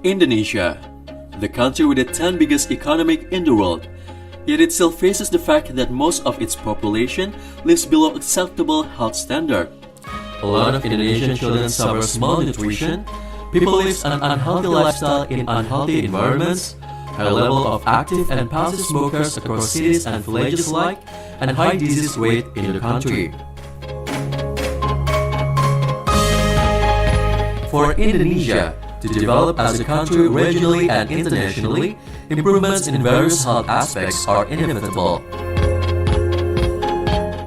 Indonesia, the country with the 10th biggest economy in the world, yet it still faces the fact that most of its population lives below acceptable health standard. A lot of Indonesian children suffer malnutrition, people live an unhealthy lifestyle in unhealthy environments, high level of active and passive smokers across cities and villages alike, and high disease rate in the country. For Indonesia to develop as a country regionally and internationally, improvements in various health aspects are inevitable.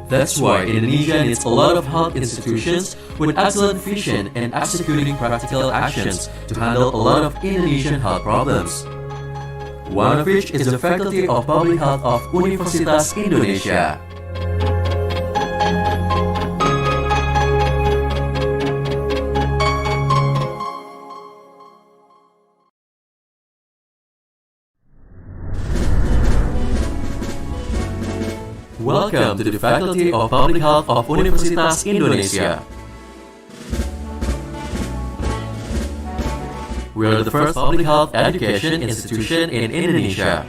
That's why Indonesia needs a lot of health institutions with excellent vision and executing practical actions to handle a lot of Indonesian health problems. One of which is the Faculty of Public Health of Universitas Indonesia. Welcome to the Faculty of Public Health of Universitas Indonesia. We are the first public health education institution in Indonesia.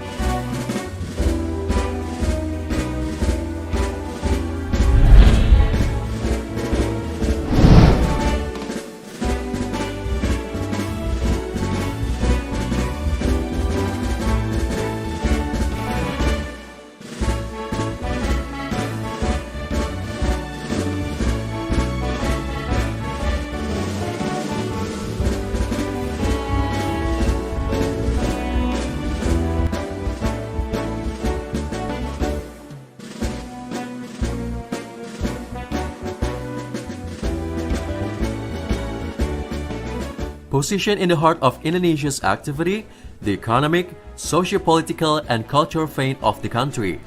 Positioned in the heart of Indonesia's activity, the economic, socio-political, and cultural vein of the country.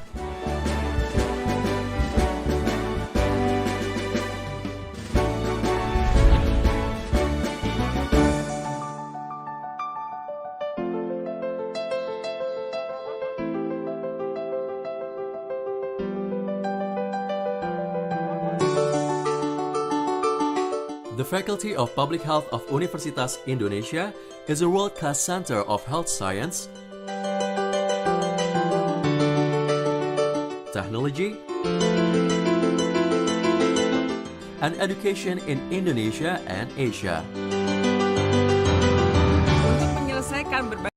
The Faculty of Public Health of Universitas Indonesia is a world-class center of health science, technology, and education in Indonesia and Asia. Untuk menyelesaikan berbagai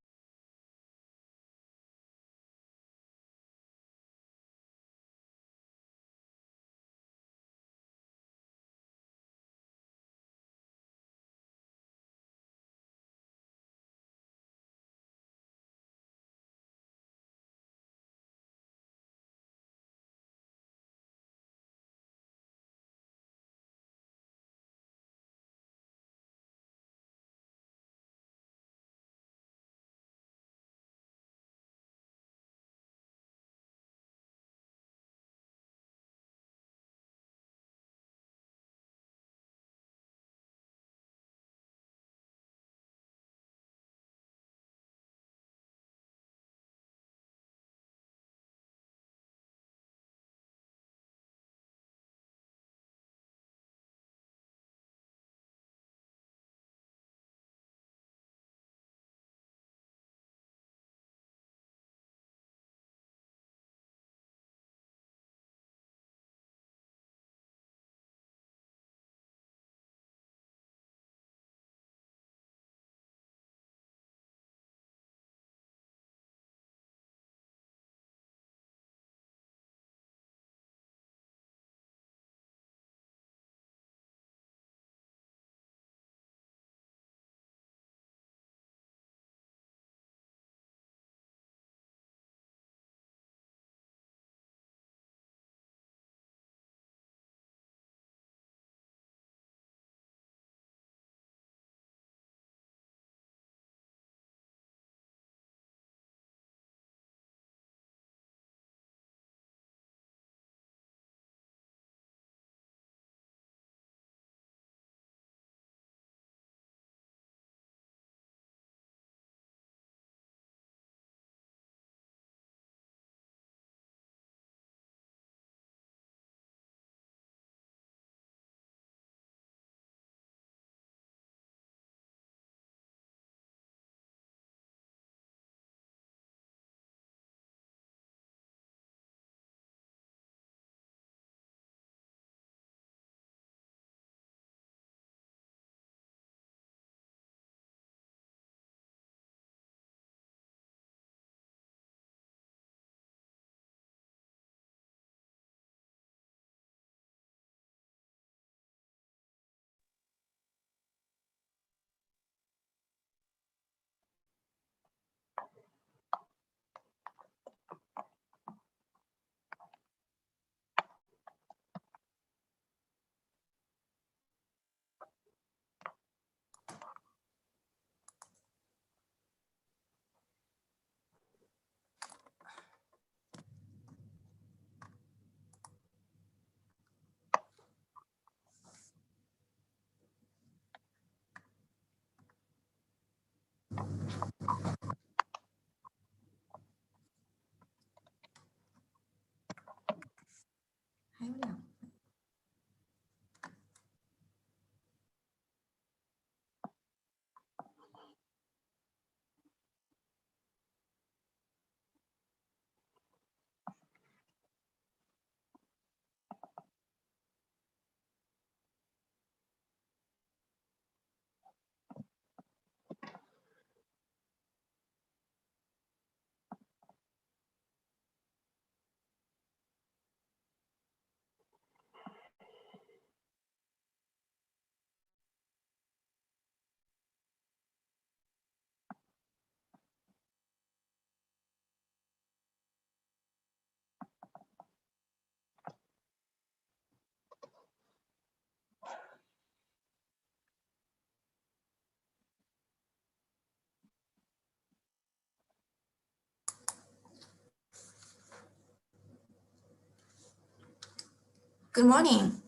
Good morning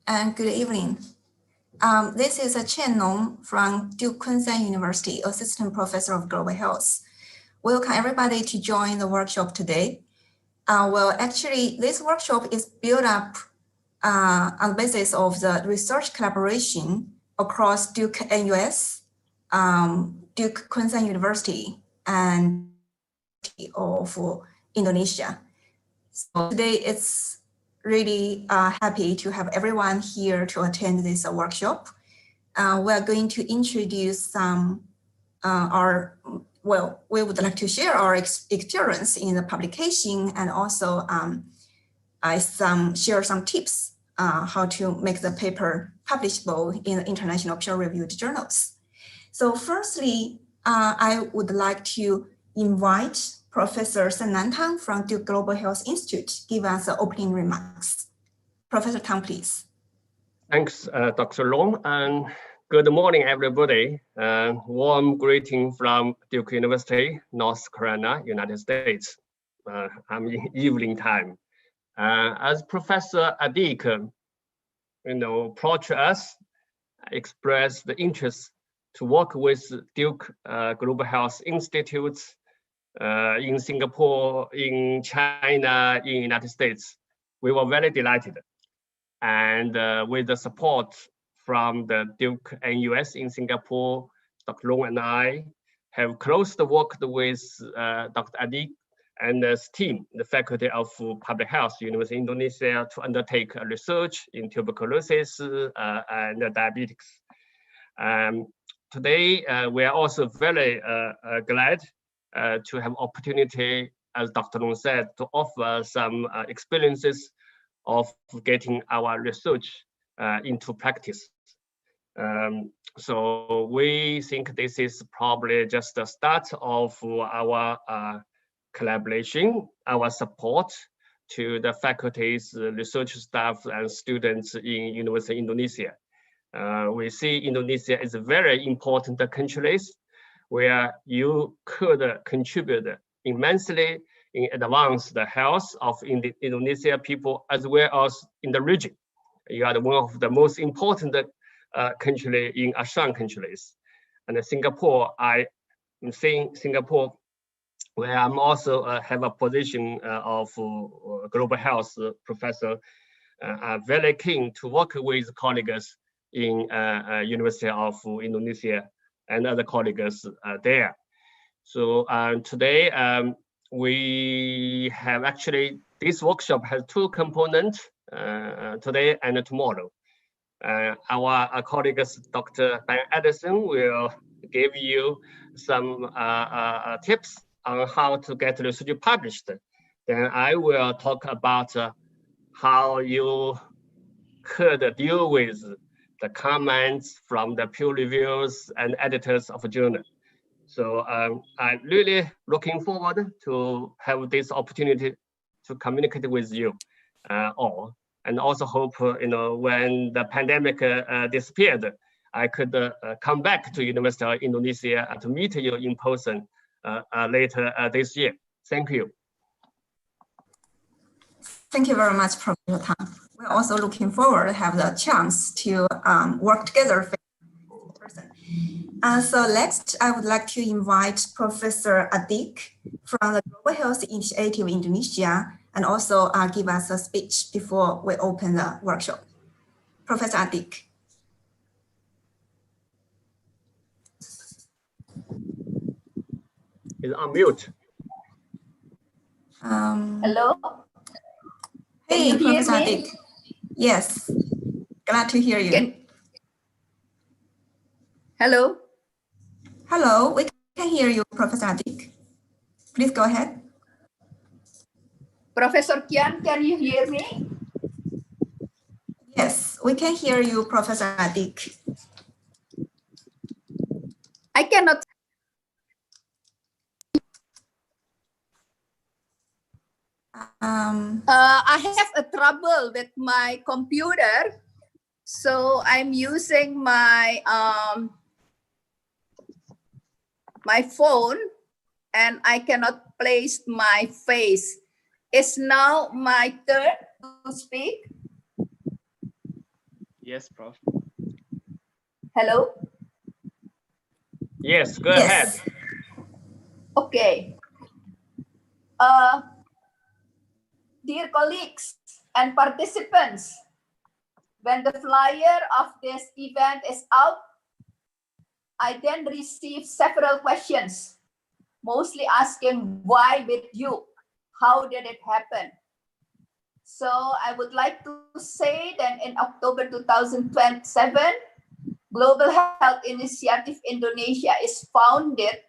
and good evening. This is Chen Nong from Duke Concise University, Assistant Professor of Global Health. Welcome everybody to join the workshop today. Well, actually, this workshop is built up on the basis of the research collaboration across Duke NUS, Duke Concise University, and of Indonesia. So today it's really happy to have everyone here to attend this workshop. We're going to introduce some we would like to share our experience in the publication and also share some tips how to make the paper publishable in international peer-reviewed journals. So firstly, I would like to invite Professor Sanan Tang from Duke Global Health Institute give us the opening remarks. Professor Tang, please. Thanks, Dr. Long, and good morning, everybody. Warm greeting from Duke University, North Carolina, United States. I'm in evening time. As Professor Adik, approached us, expressed the interest to work with Duke Global Health Institutes in Singapore, in China, in United States. We were very delighted. And with the support from the Duke NUS in Singapore, Dr. Long and I have closely worked with Dr. Adik and his team, the Faculty of Public Health, University of Indonesia, to undertake research in tuberculosis and diabetes. Today, we are also very glad to have opportunity, as Dr. Long said, to offer some experiences of getting our research into practice. So we think this is probably just the start of our collaboration, our support to the faculties, research staff, and students in University of Indonesia. We see Indonesia is a very important country where you could contribute immensely in advance the health of Indonesia people as well as in the region. You are one of the most important country in ASEAN countries. And Singapore, I am saying Singapore, where I'm also have a position of global health professor, are very keen to work with colleagues in University of Indonesia and other colleagues there. So today we have actually, this workshop has two components, today and tomorrow. Our colleagues, Dr. Diane Edison, will give you some tips on how to get research published. Then I will talk about how you could deal with the comments from the peer reviewers and editors of a journal. So I'm really looking forward to have this opportunity to communicate with you all, and also hope when the pandemic disappeared, I could come back to University of Indonesia to meet you in person later this year. Thank you. Thank you very much, Professor Tang. We're also looking forward to have the chance to work together in person. So next, I would like to invite Professor Adik from the Global Health Initiative Indonesia and also give us a speech before we open the workshop. Professor Adik. Is on mute. Hello? Hey, Can you hear Professor me? Adik. Yes, glad to hear you. Hello? Hello, we can hear you, Professor Adik. Please go ahead. Professor Kian, can you hear me? Yes, we can hear you, Professor Adik. I cannot. I have a trouble with my computer, so I'm using my my phone, and I cannot place my face. It's now my turn to speak. Yes, Prof. Hello? Yes, go Yes. ahead. Okay. Dear colleagues and participants, when the flyer of this event is out, I then received several questions, mostly asking why with you? How did it happen? So I would like to say that in October 2027, Global Health Initiative Indonesia is founded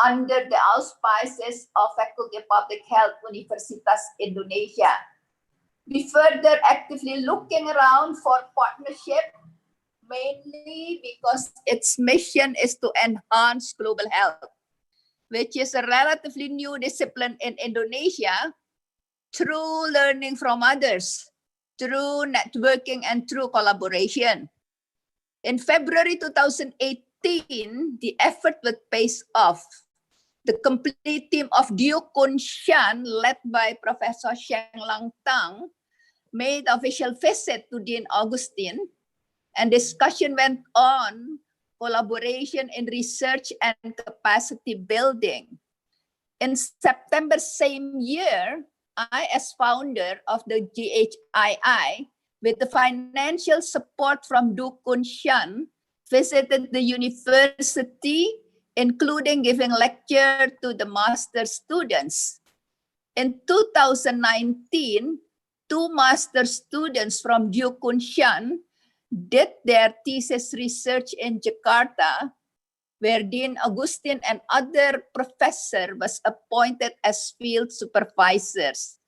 under the auspices of Faculty of Public Health Universitas Indonesia. We further actively looking around for partnership, mainly because its mission is to enhance global health, which is a relatively new discipline in Indonesia, through learning from others, through networking and through collaboration. In February 2018, the effort would pays off. The complete team of Diu Kun Shan, led by Professor Sheng Lang Tang, made official visit to Dean Augustine, and discussion went on collaboration in research and capacity building. In September same year, I, as founder of the GHII, with the financial support from Du Kun Shan, visited the university, including giving lecture to the master students. In 2019, 2 master students from Du Kun Shan did their thesis research in Jakarta, where Dean Augustine and other professor was appointed as field supervisors.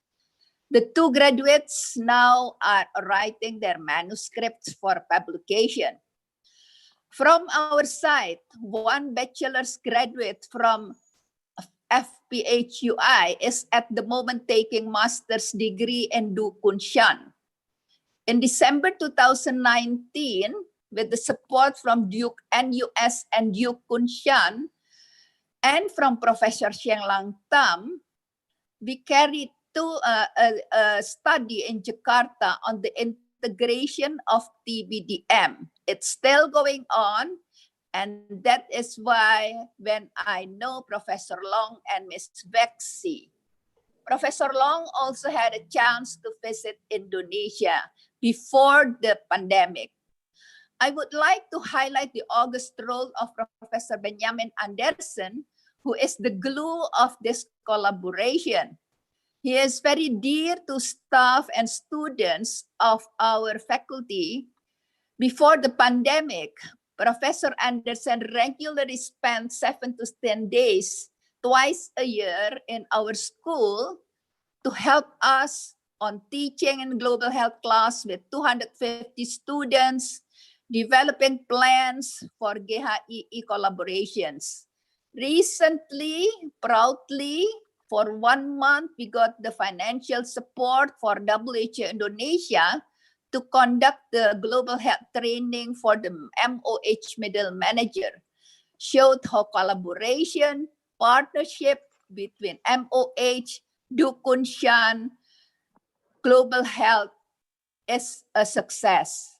The 2 graduates now are writing their manuscripts for publication. From our side, 1 bachelor's graduate from FPHUI is at the moment taking master's degree in Du Kun Shan. In December 2019, with the support from Duke NUS and Du Kun Shan, and from Professor Sheng Lang Tang, we carried a study in Jakarta on the integration of TBDM. It's still going on, and that is why when I know Professor Long and Ms. Vexi, Professor Long also had a chance to visit Indonesia before the pandemic. I would like to highlight the august role of Professor Benjamin Anderson, who is the glue of this collaboration. He is very dear to staff and students of our faculty. Before the pandemic, Professor Anderson regularly spent 7 to 10 days, twice a year in our school to help us on teaching in global health class with 250 students, developing plans for GHII collaborations. Recently, proudly, for 1 month, we got the financial support for WHO Indonesia to conduct the global health training for the MOH middle manager. Showed how collaboration, partnership between MOH, Du Kun Shan, global health is a success.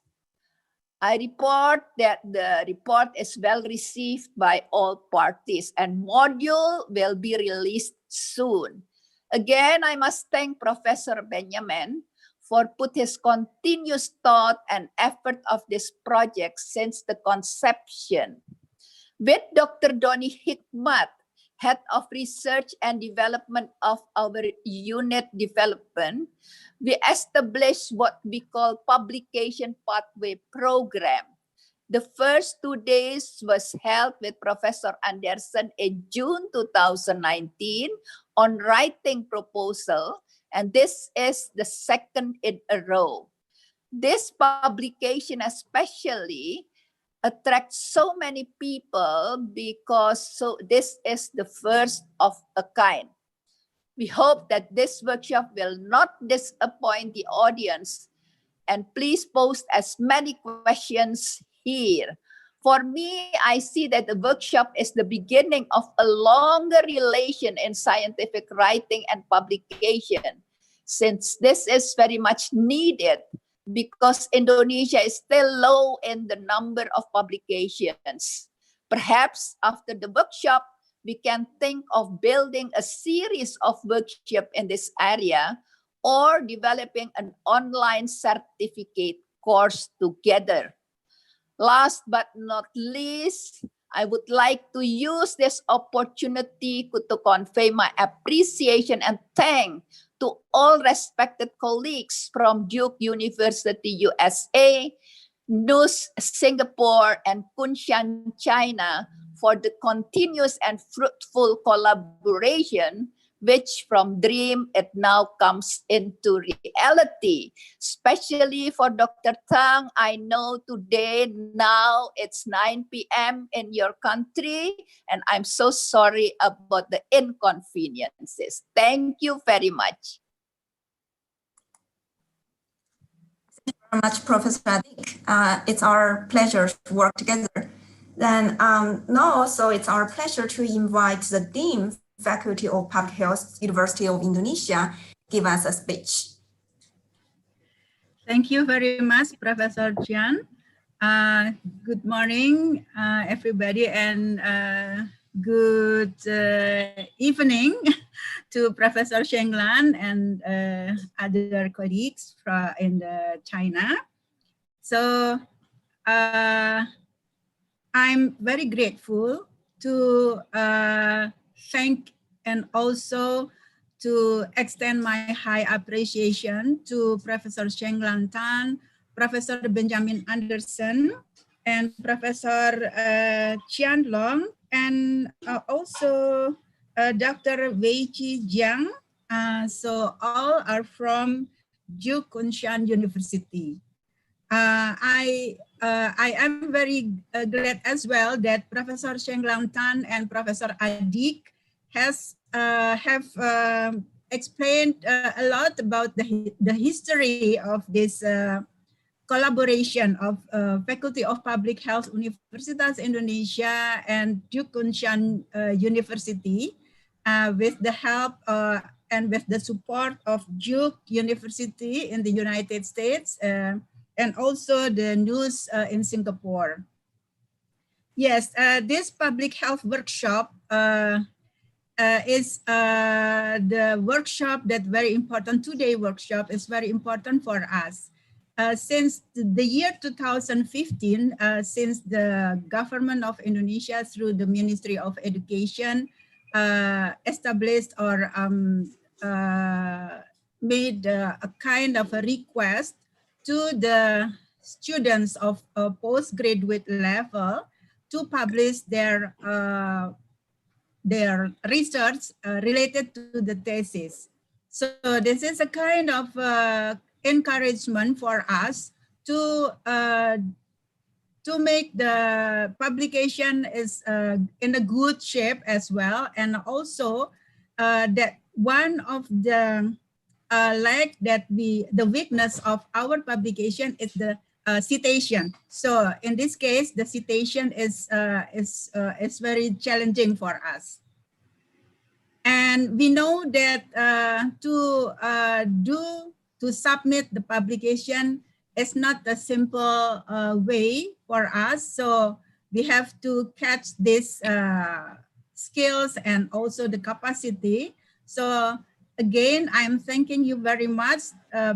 I report that the report is well received by all parties and module will be released soon. Again, I must thank Professor Benjamin for put his continuous thought and effort of this project since the conception. With Dr. Doni Hikmat, Head of Research and Development of our unit development, we established what we call Publication Pathway Program. The first 2 days was held with Professor Anderson in June 2019 on writing proposal, and this is the second in a row. This publication especially attracts so many people because this is the first of a kind. We hope that this workshop will not disappoint the audience, and please post as many questions here. For me, I see that the workshop is the beginning of a longer relation in scientific writing and publication. Since this is very much needed, because Indonesia is still low in the number of publications. Perhaps after the workshop, we can think of building a series of workshops in this area or developing an online certificate course together. Last but not least, I would like to use this opportunity to convey my appreciation and thanks to all respected colleagues from Duke University, USA, NUS Singapore, and Kunshan, China, for the continuous and fruitful collaboration, which from dream it now comes into reality. Especially for Dr. Tang, I know today now it's 9 p.m. in your country, and I'm so sorry about the inconveniences. Thank you very much. Thank you very much, Professor Adik. It's our pleasure to work together. Then now also it's our pleasure to invite the Dean, Faculty of Public Health, University of Indonesia, give us a speech. Thank you very much, Professor Jian. Good morning, everybody, and good evening to Professor Shenglan and other colleagues in China. So I'm very grateful to thank and also to extend my high appreciation to Professor Shenglan Tan, Professor Benjamin Anderson, and Professor Qian Long, and also Dr. Weiqi Jiang. So all are from Duke Kunshan University. I am very glad as well that Professor Shenglan Tan and Professor Adik have explained a lot about the history of this collaboration of Faculty of Public Health Universitas Indonesia and Duke Kunshan University with the help and with the support of Duke University in the United States and also the NUS in Singapore. Yes, this public health workshop is the workshop that very important, two-day workshop is very important for us. Since the year 2015, since the government of Indonesia through the Ministry of Education established or made a kind of a request to the students of postgraduate level to publish their research related to the thesis. So this is a kind of encouragement for us to make the publication is in a good shape as well, and also that one of the the weakness of our publication is the citation. So in this case, the citation is very challenging for us. And we know that to submit the publication is not a simple way for us. So we have to catch these skills and also the capacity. So again, I'm thanking you very much,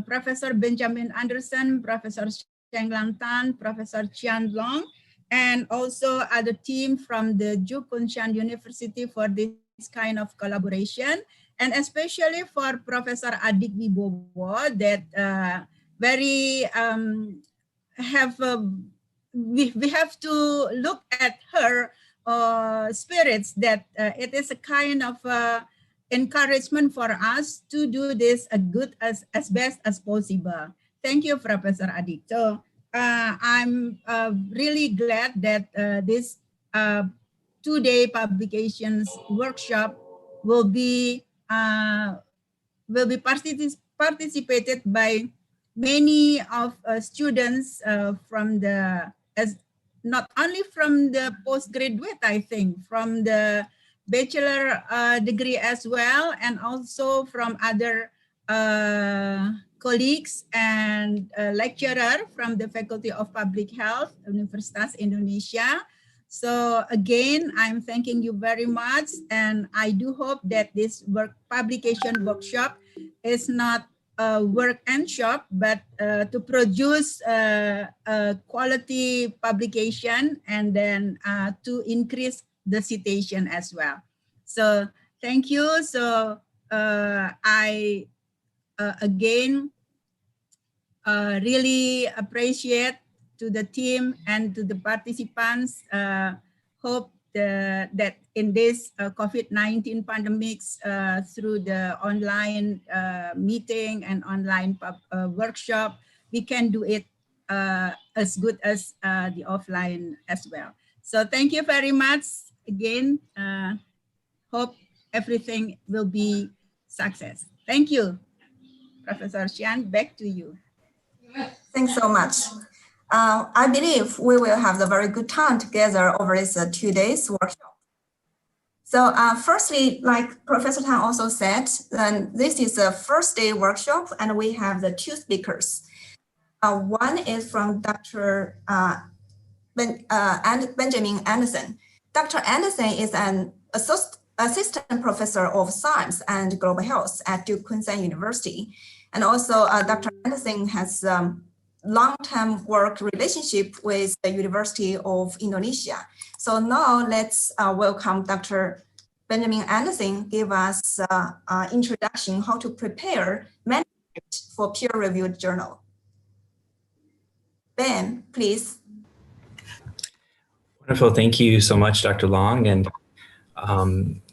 Professor Benjamin Anderson, Professor Shenglan Tan, Professor Qian Long, and also other team from the Duke Kunshan University for this kind of collaboration, and especially for Professor Adik Wibowo that we have to look at her spirits, that it is a kind of encouragement for us to do this as best as possible. Thank you, Professor Adik. So I'm really glad that this two-day publications workshop will be participated by many of students from not only from the postgraduate, I think, from the bachelor degree as well, and also from other colleagues and lecturer from the Faculty of Public Health, Universitas Indonesia. So again, I'm thanking you very much, and I do hope that this publication workshop is not a work and shop, but to produce a quality publication and then to increase the citation as well. So thank you. So I again really appreciate to the team and to the participants. Hope that in this COVID-19 pandemics, through the online meeting and online workshop, we can do it as good as the offline as well. So thank you very much again. Hope everything will be success. Thank you, Professor Xian, back to you. Thanks so much. I believe we will have a very good time together over this 2 days workshop. So firstly, like Professor Tan also said, this is a first day workshop, and we have the 2 speakers. One is from Dr. Benjamin Anderson. Dr. Anderson is an assistant professor of science and global health at Duke University. And also Dr. Anderson has long-term work relationship with the University of Indonesia. So now let's welcome Dr. Benjamin Anderson, give us an introduction how to prepare manuscript for peer-reviewed journal. Ben, please. Wonderful. Thank you so much, Dr. Long, and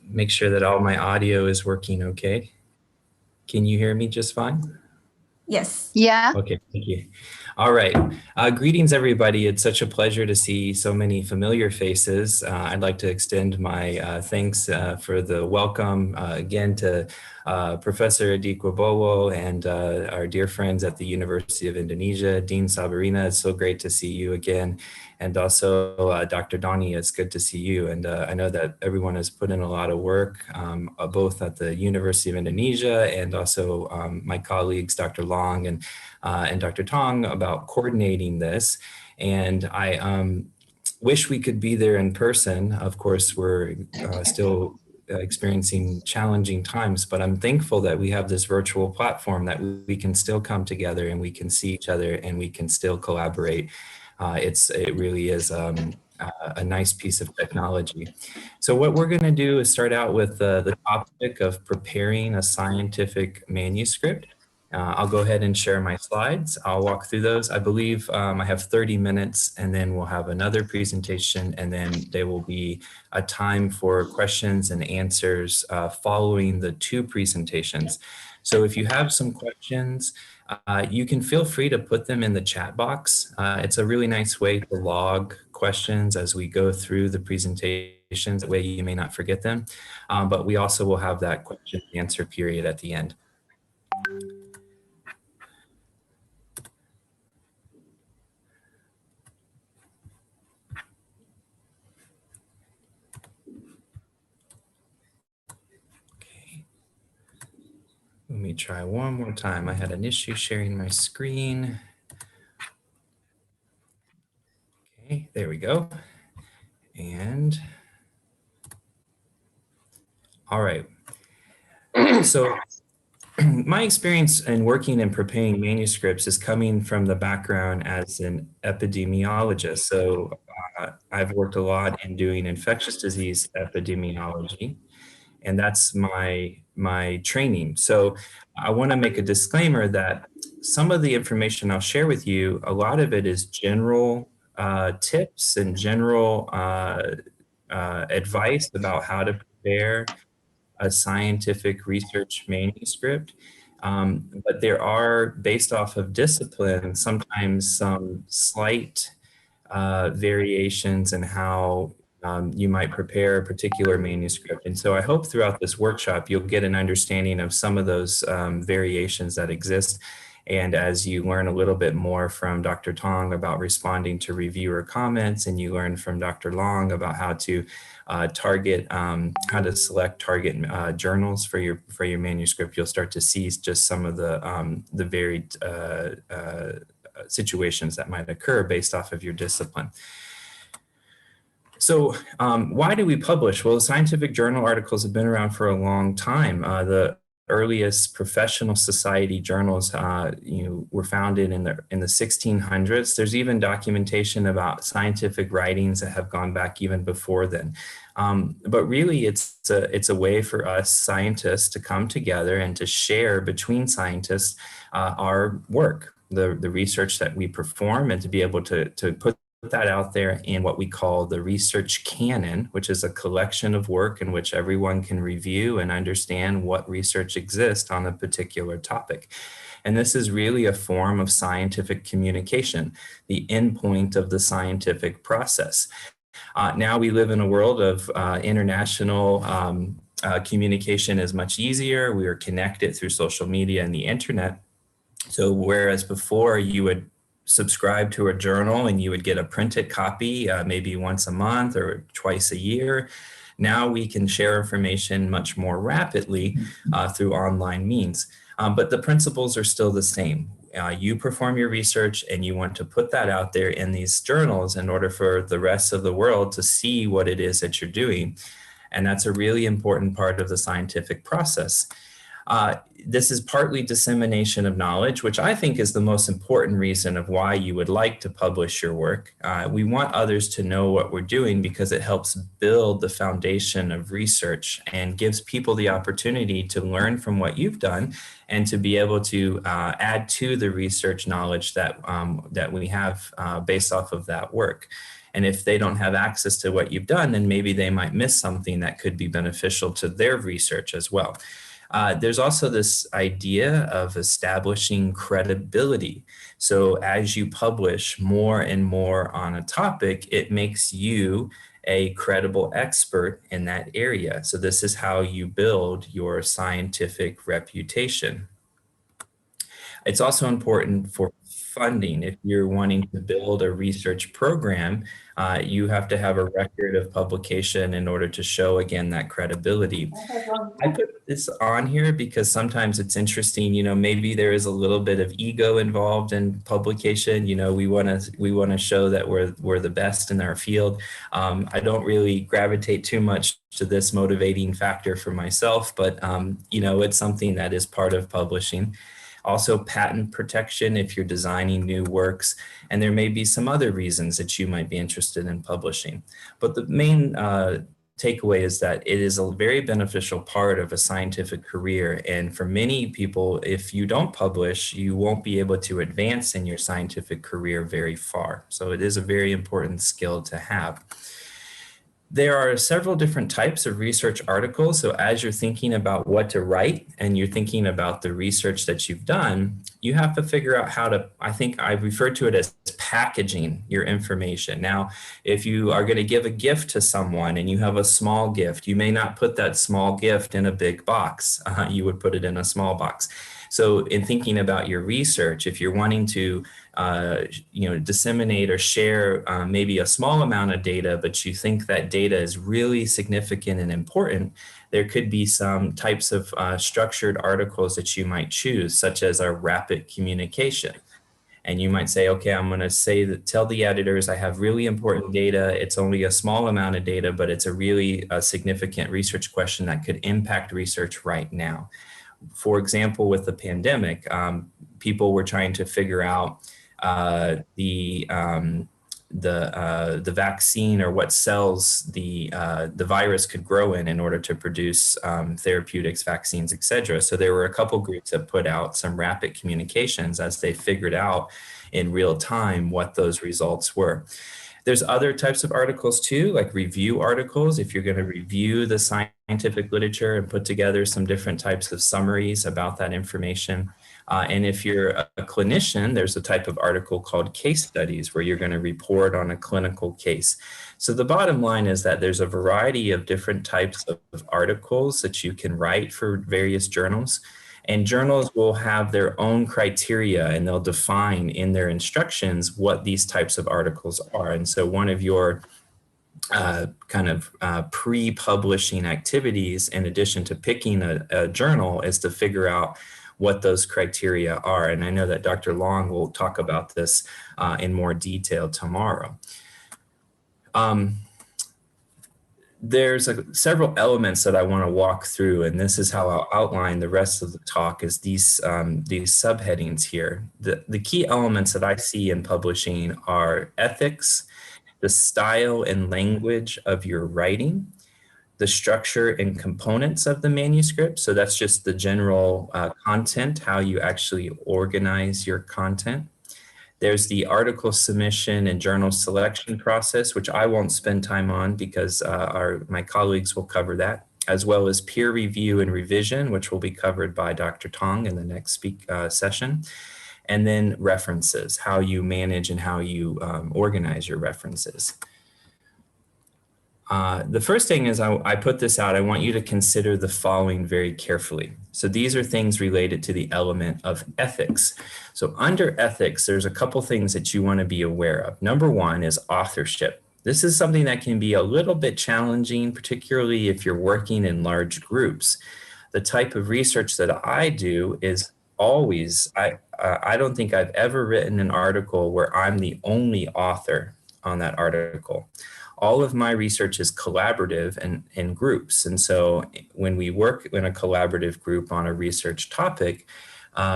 make sure that all my audio is working okay. Can you hear me just fine? Yes. Yeah. Okay, thank you. All right. Greetings, everybody. It's such a pleasure to see so many familiar faces. I'd like to extend my thanks for the welcome again to Professor Adikwabowo and our dear friends at the University of Indonesia, Dean Sabarina. It's so great to see you again. And also Dr. Donnie, it's good to see you. And I know that everyone has put in a lot of work, both at the University of Indonesia and also my colleagues, Dr. Long and Dr. Tong, about coordinating this. And I wish we could be there in person. Of course, we're still experiencing challenging times, but I'm thankful that we have this virtual platform that we can still come together and we can see each other and we can still collaborate. It really is a nice piece of technology. So what we're going to do is start out with the topic of preparing a scientific manuscript. I'll go ahead and share my slides. I'll walk through those. I believe I have 30 minutes, and then we'll have another presentation, and then there will be a time for questions and answers following the 2 presentations. So if you have some questions, you can feel free to put them in the chat box. It's a really nice way to log questions as we go through the presentations. That way you may not forget them, but we also will have that question and answer period at the end. Let me try one more time. I had an issue sharing my screen. Okay, there we go. And all right. So my experience in working and preparing manuscripts is coming from the background as an epidemiologist. So I've worked a lot in doing infectious disease epidemiology, and that's my training. So I want to make a disclaimer that some of the information I'll share with you, a lot of it is general tips and general advice about how to prepare a scientific research manuscript. But there are, based off of discipline, sometimes some slight variations in how you might prepare a particular manuscript. And so I hope throughout this workshop, you'll get an understanding of some of those variations that exist. And as you learn a little bit more from Dr. Tong about responding to reviewer comments, and you learn from Dr. Long about how to select target journals for your manuscript, you'll start to see just some of the varied situations that might occur based off of your discipline. So why do we publish? Well, the scientific journal articles have been around for a long time. The earliest professional society journals were founded in the 1600s. There's even documentation about scientific writings that have gone back even before then. But really, it's a way for us scientists to come together and to share between scientists our work, the research that we perform, and to be able to put that out there in what we call the Research Canon, which is a collection of work in which everyone can review and understand what research exists on a particular topic. And this is really a form of scientific communication, the endpoint of the scientific process. Now we live in a world of international communication is much easier. We are connected through social media and the internet. So whereas before you would subscribe to a journal and you would get a printed copy maybe once a month or twice a year, now we can share information much more rapidly through online means. But the principles are still the same. You perform your research and you want to put that out there in these journals in order for the rest of the world to see what it is that you're doing. And that's a really important part of the scientific process. This is partly dissemination of knowledge, which I think is the most important reason of why you would like to publish your work. We want others to know what we're doing because it helps build the foundation of research and gives people the opportunity to learn from what you've done and to be able to add to the research knowledge that we have based off of that work. And if they don't have access to what you've done, then maybe they might miss something that could be beneficial to their research as well. There's also this idea of establishing credibility. So as you publish more and more on a topic, it makes you a credible expert in that area. So this is how you build your scientific reputation. It's also important for funding. If you're wanting to build a research program, you have to have a record of publication in order to show, again, that credibility. I put this on here because sometimes it's interesting, maybe there is a little bit of ego involved in publication. We want to show that we're the best in our field. I don't really gravitate too much to this motivating factor for myself, but it's something that is part of publishing. Also patent protection if you're designing new works, and there may be some other reasons that you might be interested in publishing. But the main takeaway is that it is a very beneficial part of a scientific career. And for many people, if you don't publish, you won't be able to advance in your scientific career very far. So it is a very important skill to have. There are several different types of research articles. So as you're thinking about what to write and you're thinking about the research that you've done, you have to figure out how to, I think I refer to it as packaging your information. Now, if you are going to give a gift to someone and you have a small gift, you may not put that small gift in a big box. You would put it in a small box. So in thinking about your research, if you're wanting to disseminate or share maybe a small amount of data, but you think that data is really significant and important, there could be some types of structured articles that you might choose, such as a rapid communication. And you might say, okay, I'm going to tell the editors I have really important data. It's only a small amount of data, but it's a really significant research question that could impact research right now. For example, with the pandemic, people were trying to figure out the vaccine or what cells the virus could grow in order to produce therapeutics, vaccines, etc. So there were a couple groups that put out some rapid communications as they figured out in real time what those results were. There's other types of articles too, like review articles. If you're going to review the scientific literature and put together some different types of summaries about that information. And if you're a clinician, there's a type of article called case studies where you're going to report on a clinical case. So the bottom line is that there's a variety of different types of articles that you can write for various journals. And journals will have their own criteria, and they'll define in their instructions what these types of articles are. And so one of your pre-publishing activities, in addition to picking a journal, is to figure out what those criteria are. And I know that Dr. Long will talk about this in more detail tomorrow. There's several elements that I want to walk through, and this is how I'll outline the rest of the talk, is these subheadings here. The key elements that I see in publishing are ethics, the style and language of your writing, the structure and components of the manuscript. So that's just the general content, how you actually organize your content. There's the article submission and journal selection process, which I won't spend time on because my colleagues will cover that, as well as peer review and revision, which will be covered by Dr. Tong in the next session. And then references, how you manage and how you organize your references. The first thing is I put this out, I want you to consider the following very carefully. So these are things related to the element of ethics. So under ethics, there's a couple things that you want to be aware of. Number one is authorship. This is something that can be a little bit challenging, particularly if you're working in large groups. The type of research that I do is always, I don't think I've ever written an article where I'm the only author on that article. All of my research is collaborative and in groups. And so when we work in a collaborative group on a research topic,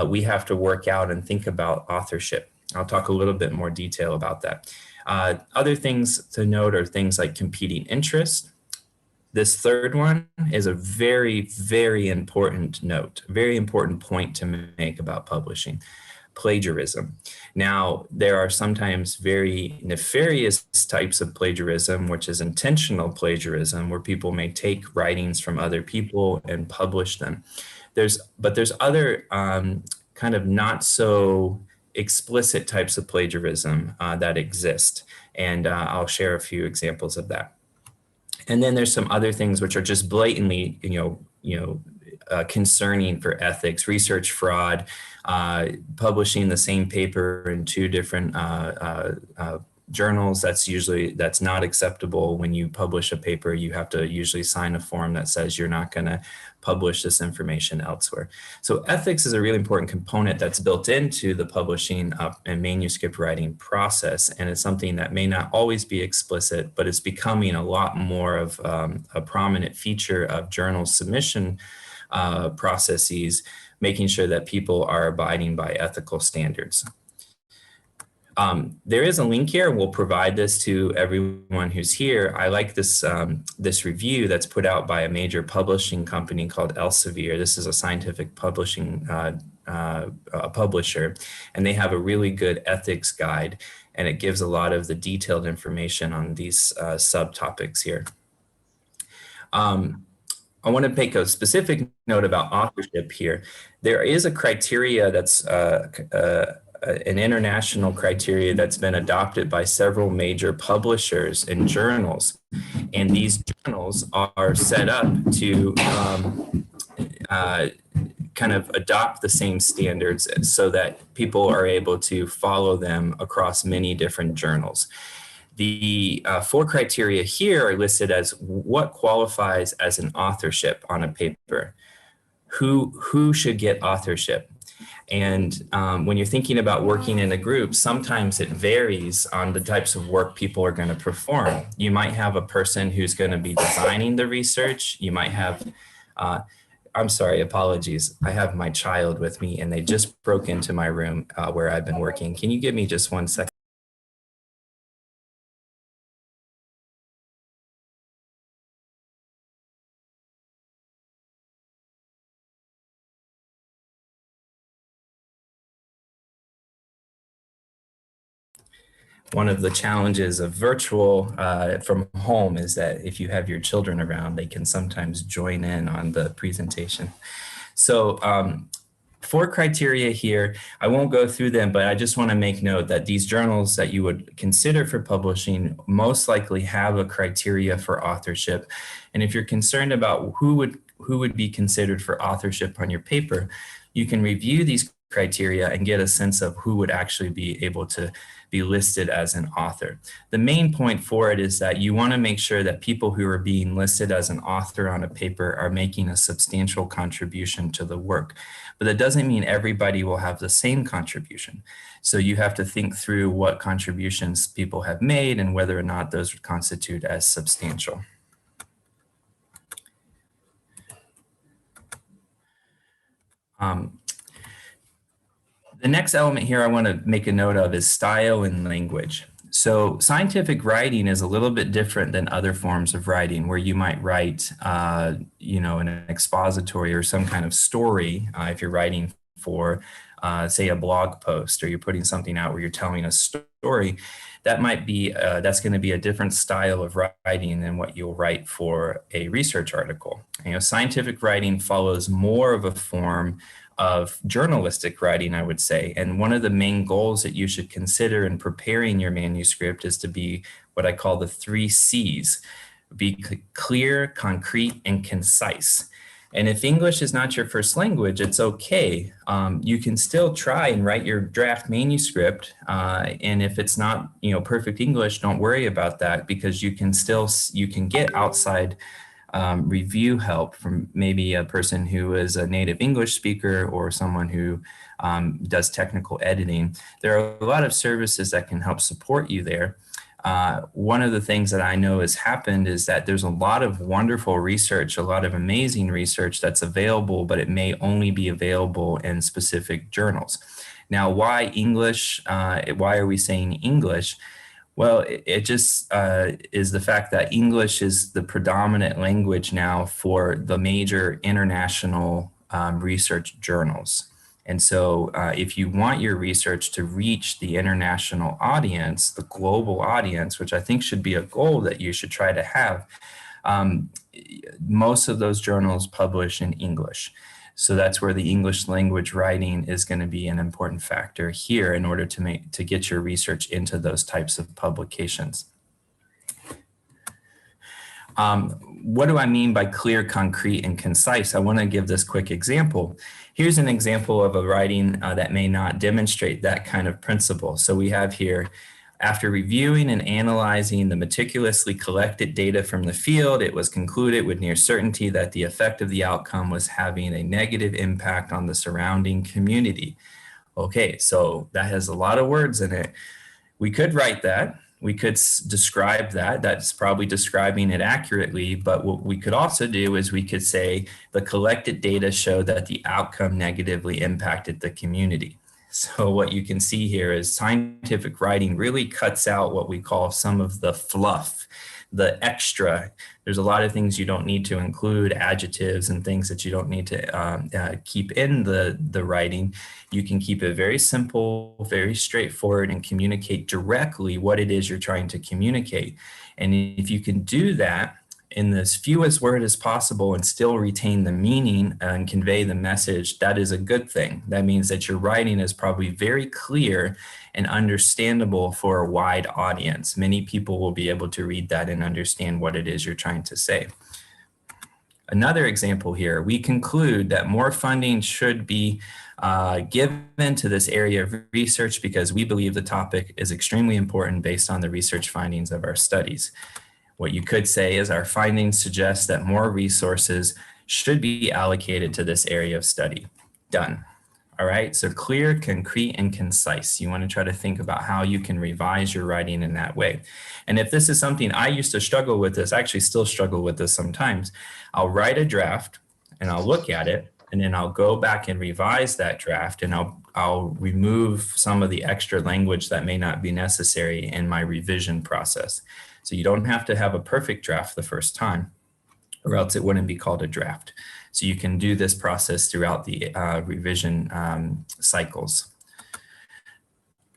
we have to work out and think about authorship. I'll talk a little bit more detail about that. Other things to note are things like competing interests. This third one is a very, very important note, very important point to make about publishing. Plagiarism. Now, there are sometimes very nefarious types of plagiarism, which is intentional plagiarism, where people may take writings from other people and publish them. But there's other kind of not so explicit types of plagiarism that exist, and I'll share a few examples of that. And then there's some other things which are just blatantly, concerning for ethics, research fraud, publishing the same paper in two different journals. That's not acceptable. When you publish a paper, you have to usually sign a form that says you're not going to publish this information elsewhere. So ethics is a really important component that's built into the publishing and manuscript writing process. And it's something that may not always be explicit, but it's becoming a lot more of a prominent feature of journal submission processes, making sure that people are abiding by ethical standards. There is a link here. We'll provide this to everyone who's here. I like this, this review that's put out by a major publishing company called Elsevier. This is a scientific publishing publisher, and they have a really good ethics guide, and it gives a lot of the detailed information on these subtopics here. I want to make a specific note about authorship here. There is a criteria that's an international criteria that's been adopted by several major publishers and journals. And these journals are set up to kind of adopt the same standards so that people are able to follow them across many different journals. The four criteria here are listed as what qualifies as an authorship on a paper. Who should get authorship? And when you're thinking about working in a group, sometimes it varies on the types of work people are going to perform. You might have a person who's going to be designing the research. You might have, I'm sorry, apologies. I have my child with me and they just broke into my room where I've been working. Can you give me just 1 second? One of the challenges of virtual from home is that if you have your children around, they can sometimes join in on the presentation. So 4 criteria here. I won't go through them, but I just want to make note that these journals that you would consider for publishing most likely have a criteria for authorship. And if you're concerned about who would who would be considered for authorship on your paper, you can review these criteria and get a sense of who would actually be able to be listed as an author. The main point for it is that you want to make sure that people who are being listed as an author on a paper are making a substantial contribution to the work. But that doesn't mean everybody will have the same contribution. So you have to think through what contributions people have made and whether or not those would constitute as substantial. The next element here I want to make a note of is style and language. So scientific writing is a little bit different than other forms of writing where you might write, an expository or some kind of story if you're writing for, say, a blog post, or you're putting something out where you're telling a story. That might be, that's going to be a different style of writing than what you'll write for a research article. Scientific writing follows more of a form of journalistic writing, I would say. And one of the main goals that you should consider in preparing your manuscript is to be what I call the 3 C's. Be clear, concrete, and concise. And if English is not your first language, it's okay. You can still try and write your draft manuscript. And if it's not, perfect English, don't worry about that, because you can get outside review help from maybe a person who is a native English speaker or someone who does technical editing. There are a lot of services that can help support you there. One of the things that I know has happened is that there's a lot of wonderful research, a lot of amazing research that's available, but it may only be available in specific journals. Now, why English? Why are we saying English? Well, it just is the fact that English is the predominant language now for the major international research journals. And so if you want your research to reach the international audience, the global audience, which I think should be a goal that you should try to have, most of those journals publish in English. So that's where the English language writing is going to be an important factor here in order to get your research into those types of publications. What do I mean by clear, concrete, and concise? I want to give this quick example. Here's an example of a writing that may not demonstrate that kind of principle. So we have here, after reviewing and analyzing the meticulously collected data from the field, it was concluded with near certainty that the effect of the outcome was having a negative impact on the surrounding community. Okay, so that has a lot of words in it. We could write that. We could describe that. That's probably describing it accurately. But what we could also do is we could say the collected data showed that the outcome negatively impacted the community. So what you can see here is scientific writing really cuts out what we call some of the fluff, the extra. There's a lot of things you don't need to include, adjectives and things that you don't need to keep in the writing. You can keep it very simple, very straightforward, and communicate directly what it is you're trying to communicate. And if you can do that in as fewest words as possible and still retain the meaning and convey the message, that is a good thing. That means that your writing is probably very clear and understandable for a wide audience. Many people will be able to read that and understand what it is you're trying to say. Another example here, we conclude that more funding should be given to this area of research because we believe the topic is extremely important based on the research findings of our studies. What you could say is our findings suggest that more resources should be allocated to this area of study. Done. All right, so clear, concrete, and concise. You want to try to think about how you can revise your writing in that way. And if this is something I used to struggle with this, I actually still struggle with this sometimes. I'll write a draft and I'll look at it and then I'll go back and revise that draft and I'll remove some of the extra language that may not be necessary in my revision process. So you don't have to have a perfect draft the first time, or else it wouldn't be called a draft. So you can do this process throughout the revision cycles.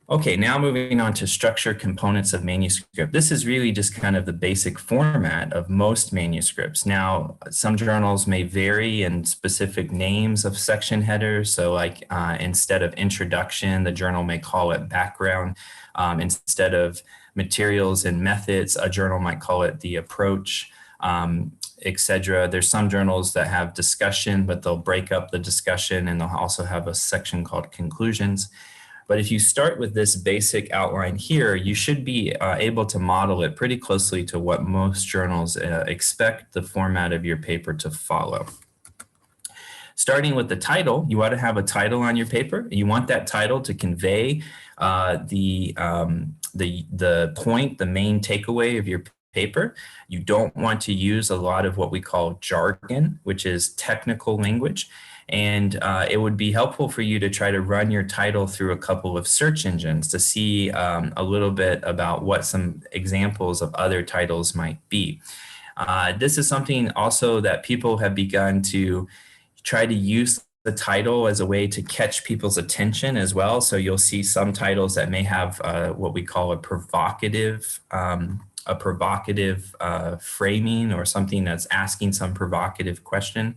Okay, now moving on to structure components of manuscript. This is really just kind of the basic format of most manuscripts. Now, some journals may vary in specific names of section headers. So like instead of introduction, the journal may call it background. Instead of materials and methods, a journal might call it the approach. etc. There's some journals that have discussion, but they'll break up the discussion, and they'll also have a section called conclusions. But if you start with this basic outline here, you should be able to model it pretty closely to what most journals expect the format of your paper to follow. Starting with the title, you ought to have a title on your paper. You want that title to convey the point, the main takeaway of your paper. You don't want to use a lot of what we call jargon, which is technical language. And it would be helpful for you to try to run your title through a couple of search engines to see a little bit about what some examples of other titles might be. This is something also that people have begun to try to use the title as a way to catch people's attention as well. So you'll see some titles that may have what we call a provocative framing, or something that's asking some provocative question.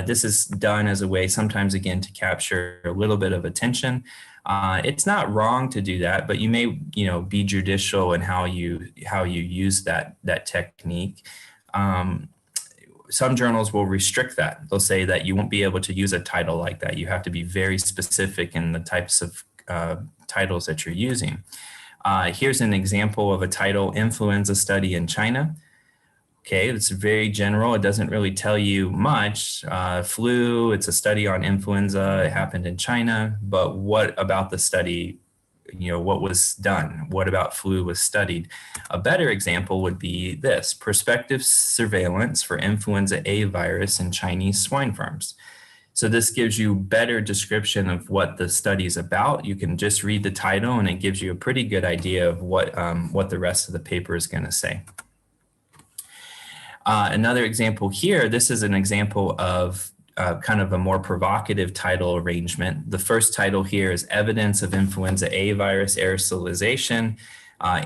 This is done as a way sometimes, again, to capture a little bit of attention. It's not wrong to do that, but you may, be judicial in how you use that technique. Some journals will restrict that. They'll say that you won't be able to use a title like that. You have to be very specific in the types of titles that you're using. Here's an example of a title: Influenza Study in China. Okay, it's very general. It doesn't really tell you much. Flu, it's a study on influenza. It happened in China. But what about the study? What was done? What about flu was studied? A better example would be this: prospective surveillance for influenza A virus in Chinese swine farms. So this gives you better description of what the study is about. You can just read the title and it gives you a pretty good idea of what the rest of the paper is going to say. Another example here, this is an example of kind of a more provocative title arrangement. The first title here is Evidence of Influenza A Virus Aerosolization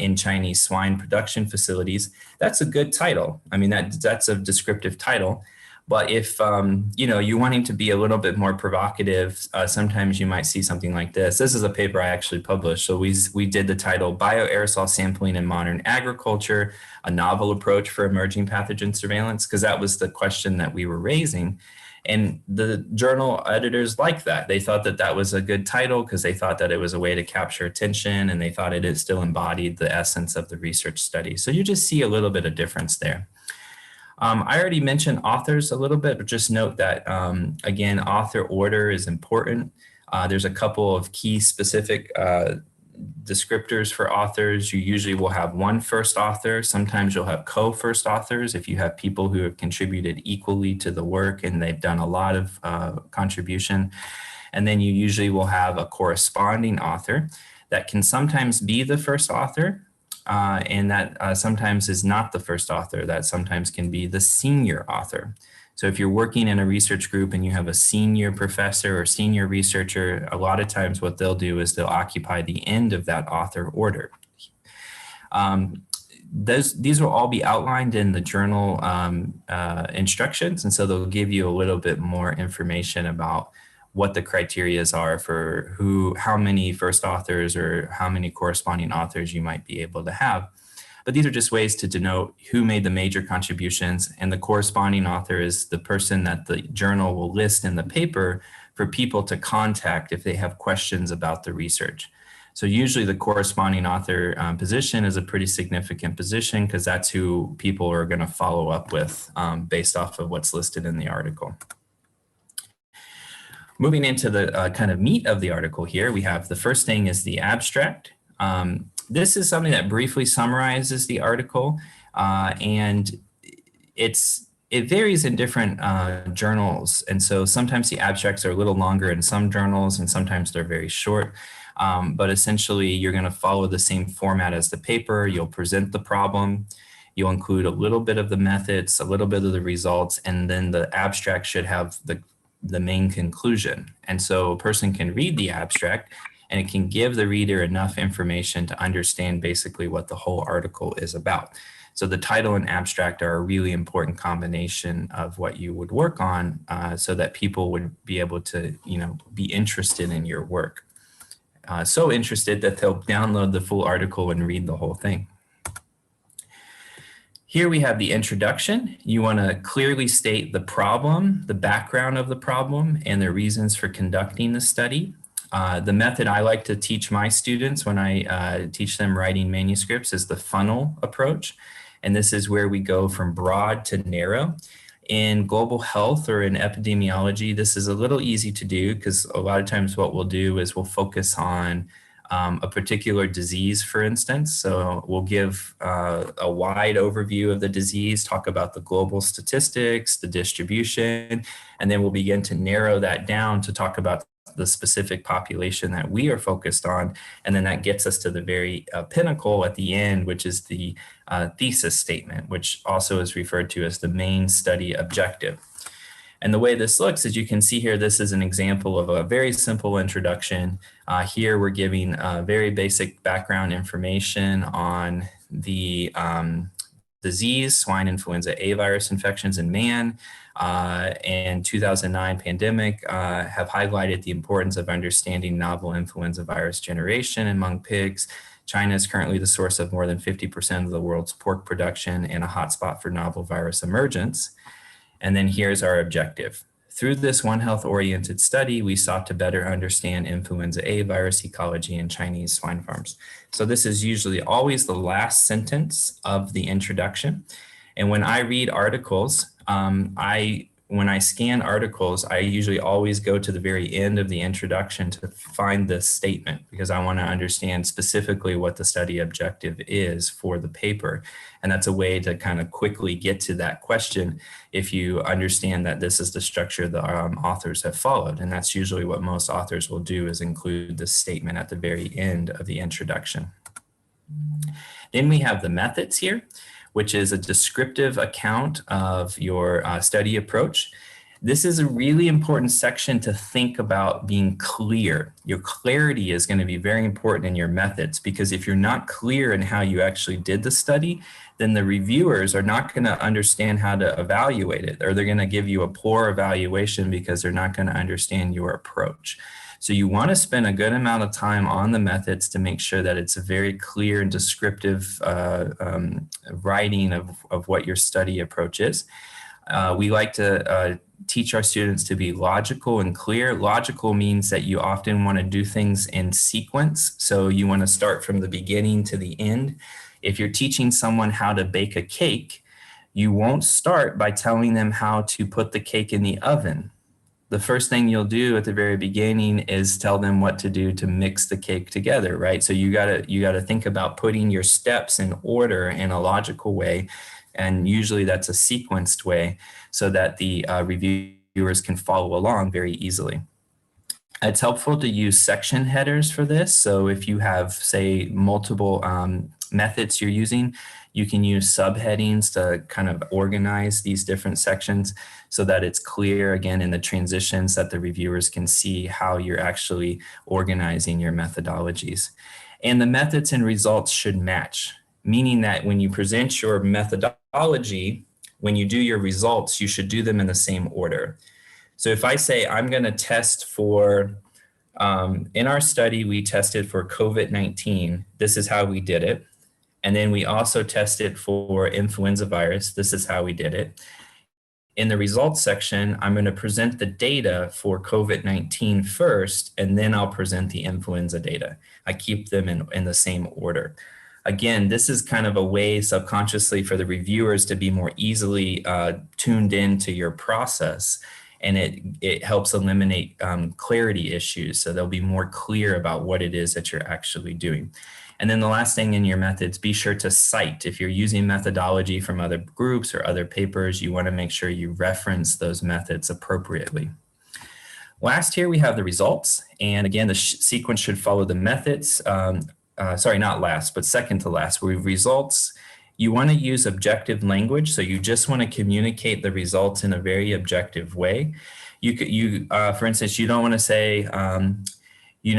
in Chinese Swine Production Facilities. That's a good title. I mean, that's a descriptive title. But if you're wanting to be a little bit more provocative, sometimes you might see something like this. This is a paper I actually published. So we did the title Bioaerosol Sampling in Modern Agriculture, a Novel Approach for Emerging Pathogen Surveillance, because that was the question that we were raising. And the journal editors liked that. They thought that that was a good title because they thought that it was a way to capture attention, and they thought it still embodied the essence of the research study. So you just see a little bit of difference there. I already mentioned authors a little bit, but just note that, again, author order is important. There's a couple of key specific descriptors for authors. You usually will have one first author. Sometimes you'll have co-first authors if you have people who have contributed equally to the work and they've done a lot of contribution. And then you usually will have a corresponding author that can sometimes be the first author. And that sometimes is not the first author. That sometimes can be the senior author. So if you're working in a research group and you have a senior professor or senior researcher, a lot of times what they'll do is they'll occupy the end of that author order. These will all be outlined in the journal instructions. And so they'll give you a little bit more information about what the criteria are for how many first authors or how many corresponding authors you might be able to have. But these are just ways to denote who made the major contributions, and the corresponding author is the person that the journal will list in the paper for people to contact if they have questions about the research. So usually the corresponding author position is a pretty significant position because that's who people are going to follow up with based off of what's listed in the article. Moving into the kind of meat of the article here, we have the first thing is the abstract. This is something that briefly summarizes the article, and it varies in different journals. And so sometimes the abstracts are a little longer in some journals, and sometimes they're very short. But essentially, you're going to follow the same format as the paper. You'll present the problem. You'll include a little bit of the methods, a little bit of the results, and then the abstract should have the main conclusion. And so a person can read the abstract, and it can give the reader enough information to understand basically what the whole article is about. So the title and abstract are a really important combination of what you would work on so that people would be able to, be interested in your work. So interested that they'll download the full article and read the whole thing. Here we have the introduction. You want to clearly state the problem, the background of the problem, and the reasons for conducting the study. The method I like to teach my students when I teach them writing manuscripts is the funnel approach. And this is where we go from broad to narrow. In global health or in epidemiology, this is a little easy to do because a lot of times what we'll do is we'll focus on a particular disease, for instance. So we'll give a wide overview of the disease, talk about the global statistics, the distribution, and then we'll begin to narrow that down to talk about the specific population that we are focused on. And then that gets us to the very pinnacle at the end, which is the thesis statement, which also is referred to as the main study objective. And the way this looks, as you can see here, this is an example of a very simple introduction. Here we're giving very basic background information on the disease, swine influenza A virus infections in man, and 2009 pandemic have highlighted the importance of understanding novel influenza virus generation among pigs. China is currently the source of more than 50% of the world's pork production and a hotspot for novel virus emergence. And then here's our objective. Through this One Health-oriented study, we sought to better understand influenza A virus ecology in Chinese swine farms. So this is usually always the last sentence of the introduction. And when I read articles, when I scan articles, I usually always go to the very end of the introduction to find this statement because I want to understand specifically what the study objective is for the paper. And that's a way to kind of quickly get to that question if you understand that this is the structure the authors have followed. And that's usually what most authors will do, is include the statement at the very end of the introduction. Then we have the methods here, which is a descriptive account of your study approach. This is a really important section to think about being clear. Your clarity is going to be very important in your methods, because if you're not clear in how you actually did the study, then the reviewers are not going to understand how to evaluate it, or they're going to give you a poor evaluation because they're not going to understand your approach. So you want to spend a good amount of time on the methods to make sure that it's a very clear and descriptive writing of what your study approach is. We like to teach our students to be logical and clear. Logical means that you often want to do things in sequence. So you want to start from the beginning to the end. If you're teaching someone how to bake a cake, you won't start by telling them how to put the cake in the oven. The first thing you'll do at the very beginning is tell them what to do to mix the cake together, right? So you gotta think about putting your steps in order in a logical way, and usually that's a sequenced way so that the reviewers can follow along very easily. It's helpful to use section headers for this. So if you have, say, multiple methods you're using, you can use subheadings to kind of organize these different sections so that it's clear, again, in the transitions, that the reviewers can see how you're actually organizing your methodologies. And the methods and results should match, meaning that when you present your methodology, when you do your results, you should do them in the same order. So if I say I'm going to test for, in our study, we tested for COVID-19. This is how we did it. And then we also tested for influenza virus. This is how we did it. In the results section, I'm going to present the data for COVID-19 first, and then I'll present the influenza data. I keep them in the same order. Again, this is kind of a way subconsciously for the reviewers to be more easily tuned into your process, and it helps eliminate clarity issues. So they'll be more clear about what it is that you're actually doing. And then the last thing in your methods, be sure to cite. If you're using methodology from other groups or other papers, you want to make sure you reference those methods appropriately. Last here, we have the results. And again, the sequence should follow the methods. Sorry, not last, but second to last. We have results. You want to use objective language. So you just want to communicate the results in a very objective way. For instance, you don't want to say, we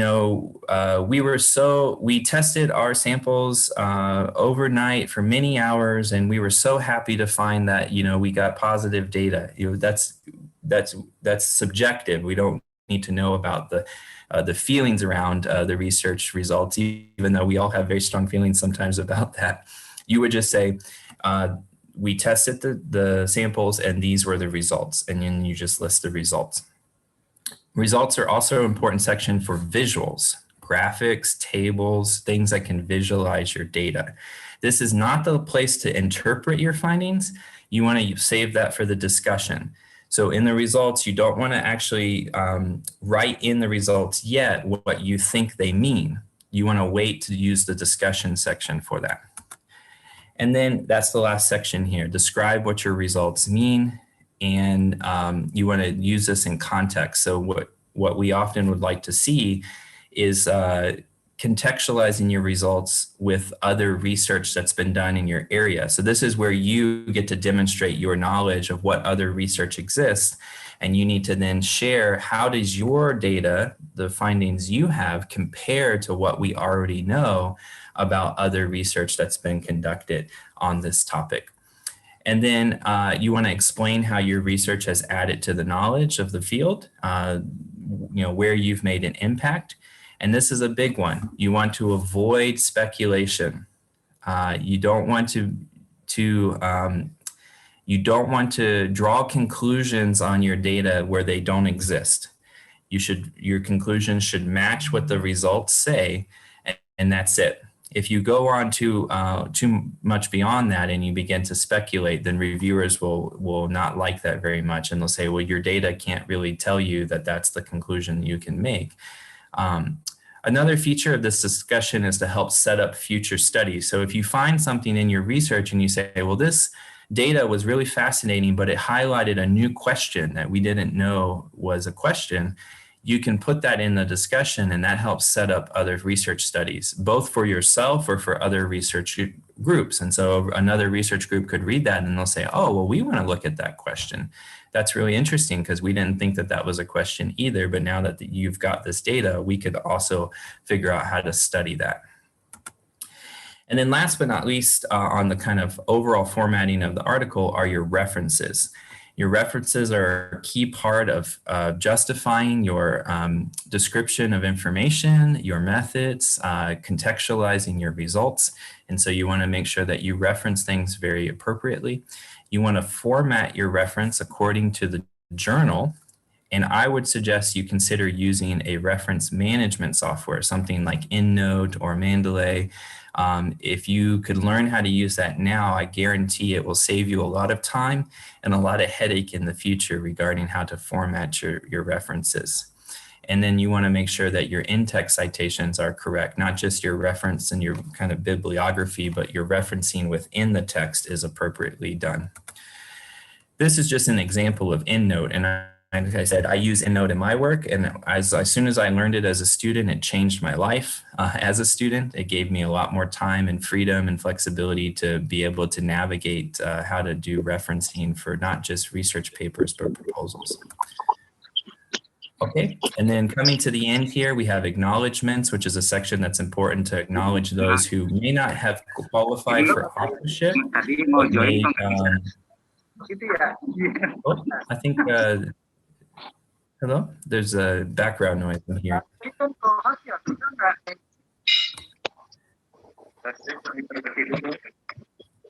tested our samples overnight for many hours, and we were so happy to find that, we got positive data. That's subjective. We don't need to know about the feelings around the research results, even though we all have very strong feelings sometimes about that. You would just say, we tested the samples and these were the results, and then you just list the results. Results are also an important section for visuals, graphics, tables, things that can visualize your data. This is not the place to interpret your findings. You want to save that for the discussion. So in the results, you don't want to actually write in the results yet what you think they mean. You want to wait to use the discussion section for that. And then that's the last section here. Describe what your results mean. And you want to use this in context. So what we often would like to see is contextualizing your results with other research that's been done in your area. So this is where you get to demonstrate your knowledge of what other research exists. And you need to then share how does your data, the findings you have, compare to what we already know about other research that's been conducted on this topic. And then you want to explain how your research has added to the knowledge of the field, where you've made an impact. And this is a big one. You want to avoid speculation. You don't want to draw conclusions on your data where they don't exist. Your conclusions should match what the results say, and that's it. If you go on too much beyond that and you begin to speculate, then reviewers will not like that very much, and they'll say, well, your data can't really tell you that that's the conclusion you can make. Another feature of this discussion is to help set up future studies. So if you find something in your research and you say, well, this data was really fascinating, but it highlighted a new question that we didn't know was a question, you can put that in the discussion, and that helps set up other research studies, both for yourself or for other research groups. And so another research group could read that and they'll say, oh, well, we want to look at that question. That's really interesting because we didn't think that that was a question either, but now that you've got this data, we could also figure out how to study that. And then last but not least, on the kind of overall formatting of the article are your references. Your references are a key part of justifying your description of information, your methods, contextualizing your results. And so you want to make sure that you reference things very appropriately. You want to format your reference according to the journal. And I would suggest you consider using a reference management software, something like EndNote or Mendeley. If you could learn how to use that now, I guarantee it will save you a lot of time and a lot of headache in the future regarding how to format your references. And then you want to make sure that your in-text citations are correct, not just your reference and your kind of bibliography, but your referencing within the text is appropriately done. This is just an example of EndNote, and like I said, I use EndNote in my work, and as soon as I learned it as a student, it changed my life as a student. It gave me a lot more time and freedom and flexibility to be able to navigate how to do referencing for not just research papers, but proposals. Okay, and then coming to the end here, we have acknowledgements, which is a section that's important to acknowledge those who may not have qualified for authorship, but may, oh, I think, hello, there's a background noise in here.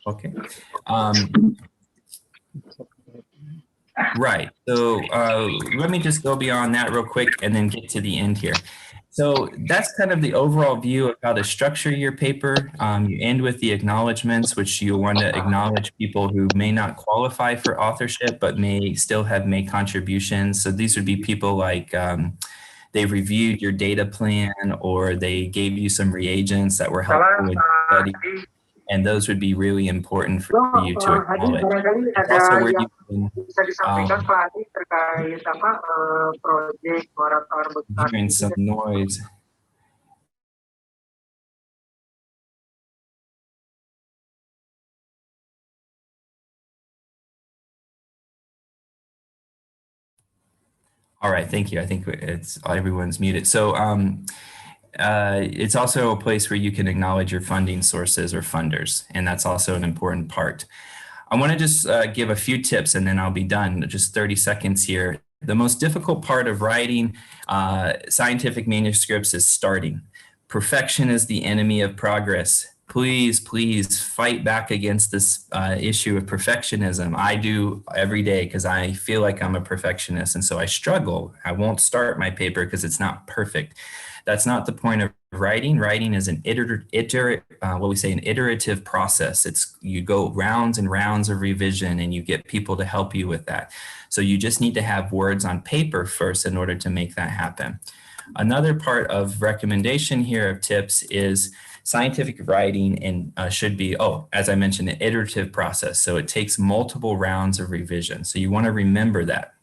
Okay. Right, so let me just go beyond that real quick and then get to the end here. So that's kind of the overall view of how to structure your paper. You end with the acknowledgements, which you'll want to acknowledge people who may not qualify for authorship, but may still have made contributions. So these would be people like they reviewed your data plan, or they gave you some reagents that were helpful with study. And those would be really important for you to acknowledge. It's also where you can hearing some noise. All right, thank you. I think it's everyone's muted. So it's also a place where you can acknowledge your funding sources or funders, and that's also an important part. I want to just give a few tips and then I'll be done, just 30 seconds here. The most difficult part of writing scientific manuscripts is starting. Perfection is the enemy of progress. please, please fight back against this issue of perfectionism. I do every day because I feel like I'm a perfectionist, and so I struggle. I won't start my paper because it's not perfect. That's not the point of writing. Writing is an iterative process. You go rounds and rounds of revision, and you get people to help you with that. So you just need to have words on paper first in order to make that happen. Another part of recommendation here of tips is scientific writing and should be, as I mentioned, an iterative process. So it takes multiple rounds of revision. So you want to remember that.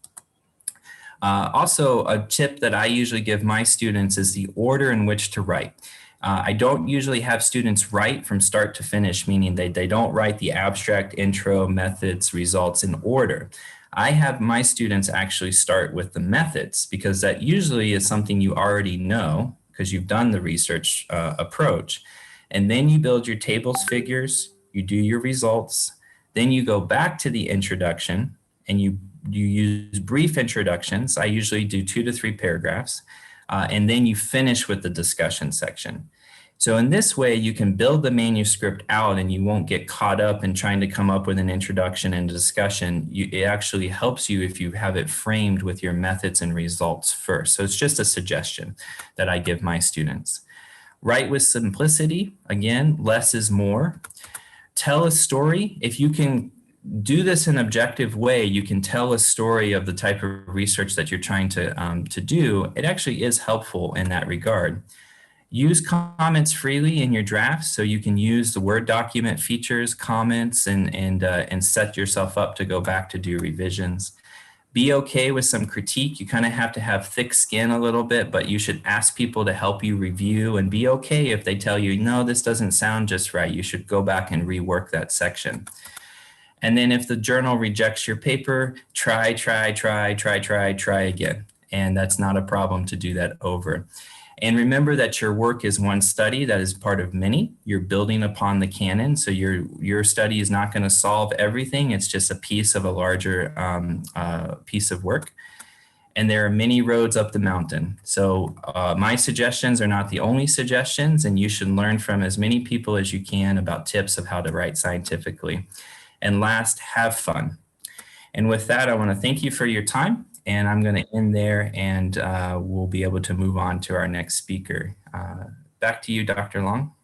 Also, a tip that I usually give my students is the order in which to write. I don't usually have students write from start to finish, meaning they don't write the abstract, intro, methods, results in order. I have my students actually start with the methods because that usually is something you already know because you've done the research approach. And then you build your tables, figures, you do your results, then you go back to the introduction and you use brief introductions. I usually do 2 to 3 paragraphs, and then you finish with the discussion section. So in this way, you can build the manuscript out and you won't get caught up in trying to come up with an introduction and discussion. It actually helps you if you have it framed with your methods and results first. So it's just a suggestion that I give my students. Write with simplicity. Again, less is more. Tell a story. If you can do this in an objective way, you can tell a story of the type of research that you're trying to do. It actually is helpful in that regard. Use comments freely in your drafts, so you can use the Word document features, comments, and set yourself up to go back to do revisions. Be okay with some critique. You kind of have to have thick skin a little bit, but you should ask people to help you review, and be okay if they tell you, no, this doesn't sound just right. You should go back and rework that section. And then if the journal rejects your paper, try again. And that's not a problem to do that over. And remember that your work is one study that is part of many. You're building upon the canon, so your study is not going to solve everything. It's just a piece of a larger piece of work. And there are many roads up the mountain. So my suggestions are not the only suggestions, and you should learn from as many people as you can about tips of how to write scientifically. And last, have fun. And with that, I want to thank you for your time. And I'm going to end there, and we'll be able to move on to our next speaker. Back to you, Dr. Long.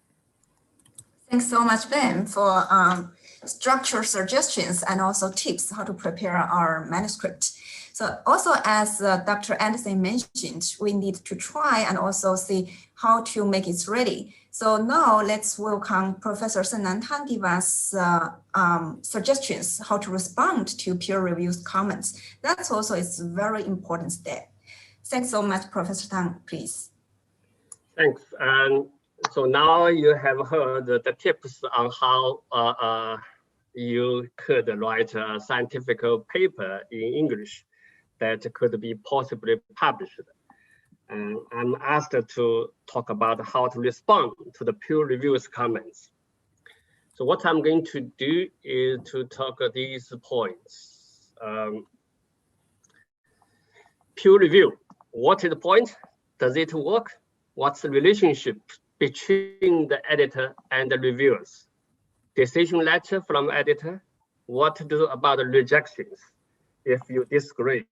Thanks so much, Ben, for structure suggestions and also tips how to prepare our manuscript. So also, as Dr. Anderson mentioned, we need to try and also see how to make it ready. So now let's welcome Professor Sennan Tang give us suggestions how to respond to peer-reviewed comments. That's also is a very important step. Thanks so much, Professor Tang, please. Thanks. And so now you have heard the tips on how you could write a scientific paper in English that could be possibly published. And I'm asked to talk about how to respond to the peer reviewers' comments. So what I'm going to do is to talk these points. Peer review, what is the point? Does it work? What's the relationship between the editor and the reviewers? Decision letter from editor, what to do about the rejections if you disagree?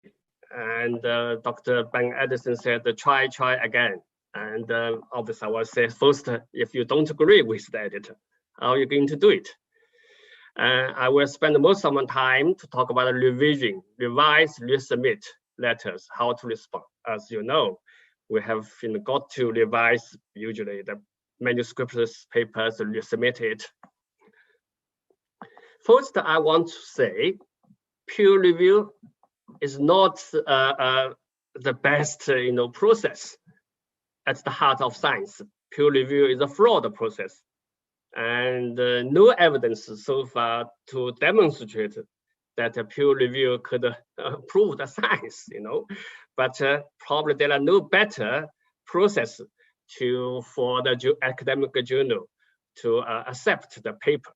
And Dr. Ben Edison said, try again. And obviously I will say first, if you don't agree with the editor, how are you going to do it? I will spend most of my time to talk about revision, revise, resubmit letters, how to respond. As you know, we have got to revise usually the manuscripts, papers, resubmit it. First, I want to say peer review is not the best process at the heart of science. Peer review is a flawed process, and no evidence so far to demonstrate that a peer review could prove the science. But probably there are no better process for the academic journal to accept the paper.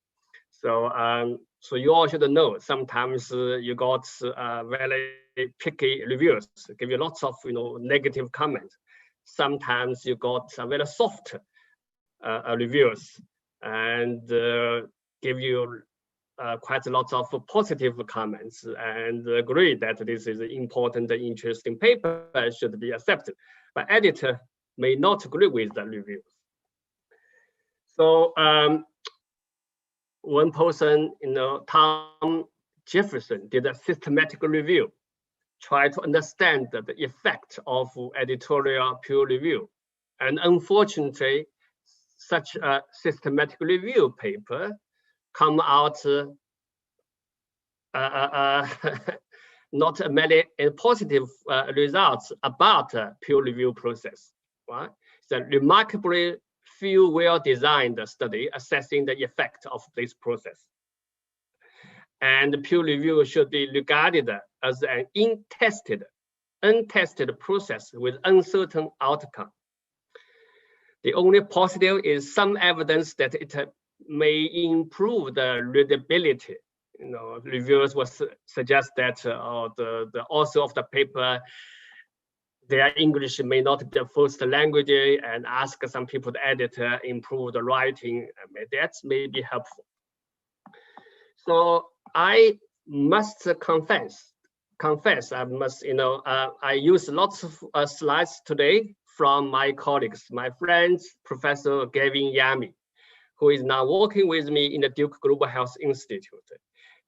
So you all should know, sometimes you got very picky reviewers, give you lots of negative comments. Sometimes you got very soft reviewers, and give you quite a lot of positive comments and agree that this is an important, interesting paper and should be accepted. But editor may not agree with the reviews. So one person, Tom Jefferson, did a systematic review, try to understand the effect of editorial peer review. And unfortunately, such a systematic review paper come out not many positive results about peer review process. Right? It's a remarkably few well-designed study assessing the effect of this process. And peer review should be regarded as an untested process with uncertain outcome. The only positive is some evidence that it may improve the readability. Reviewers will suggest that the author of the paper, their English may not be the first language, and ask some people to edit, improve the writing. That may be helpful. So I must confess, I must, I use lots of slides today from my colleagues, my friends, Professor Gavin Yami, who is now working with me in the Duke Global Health Institute.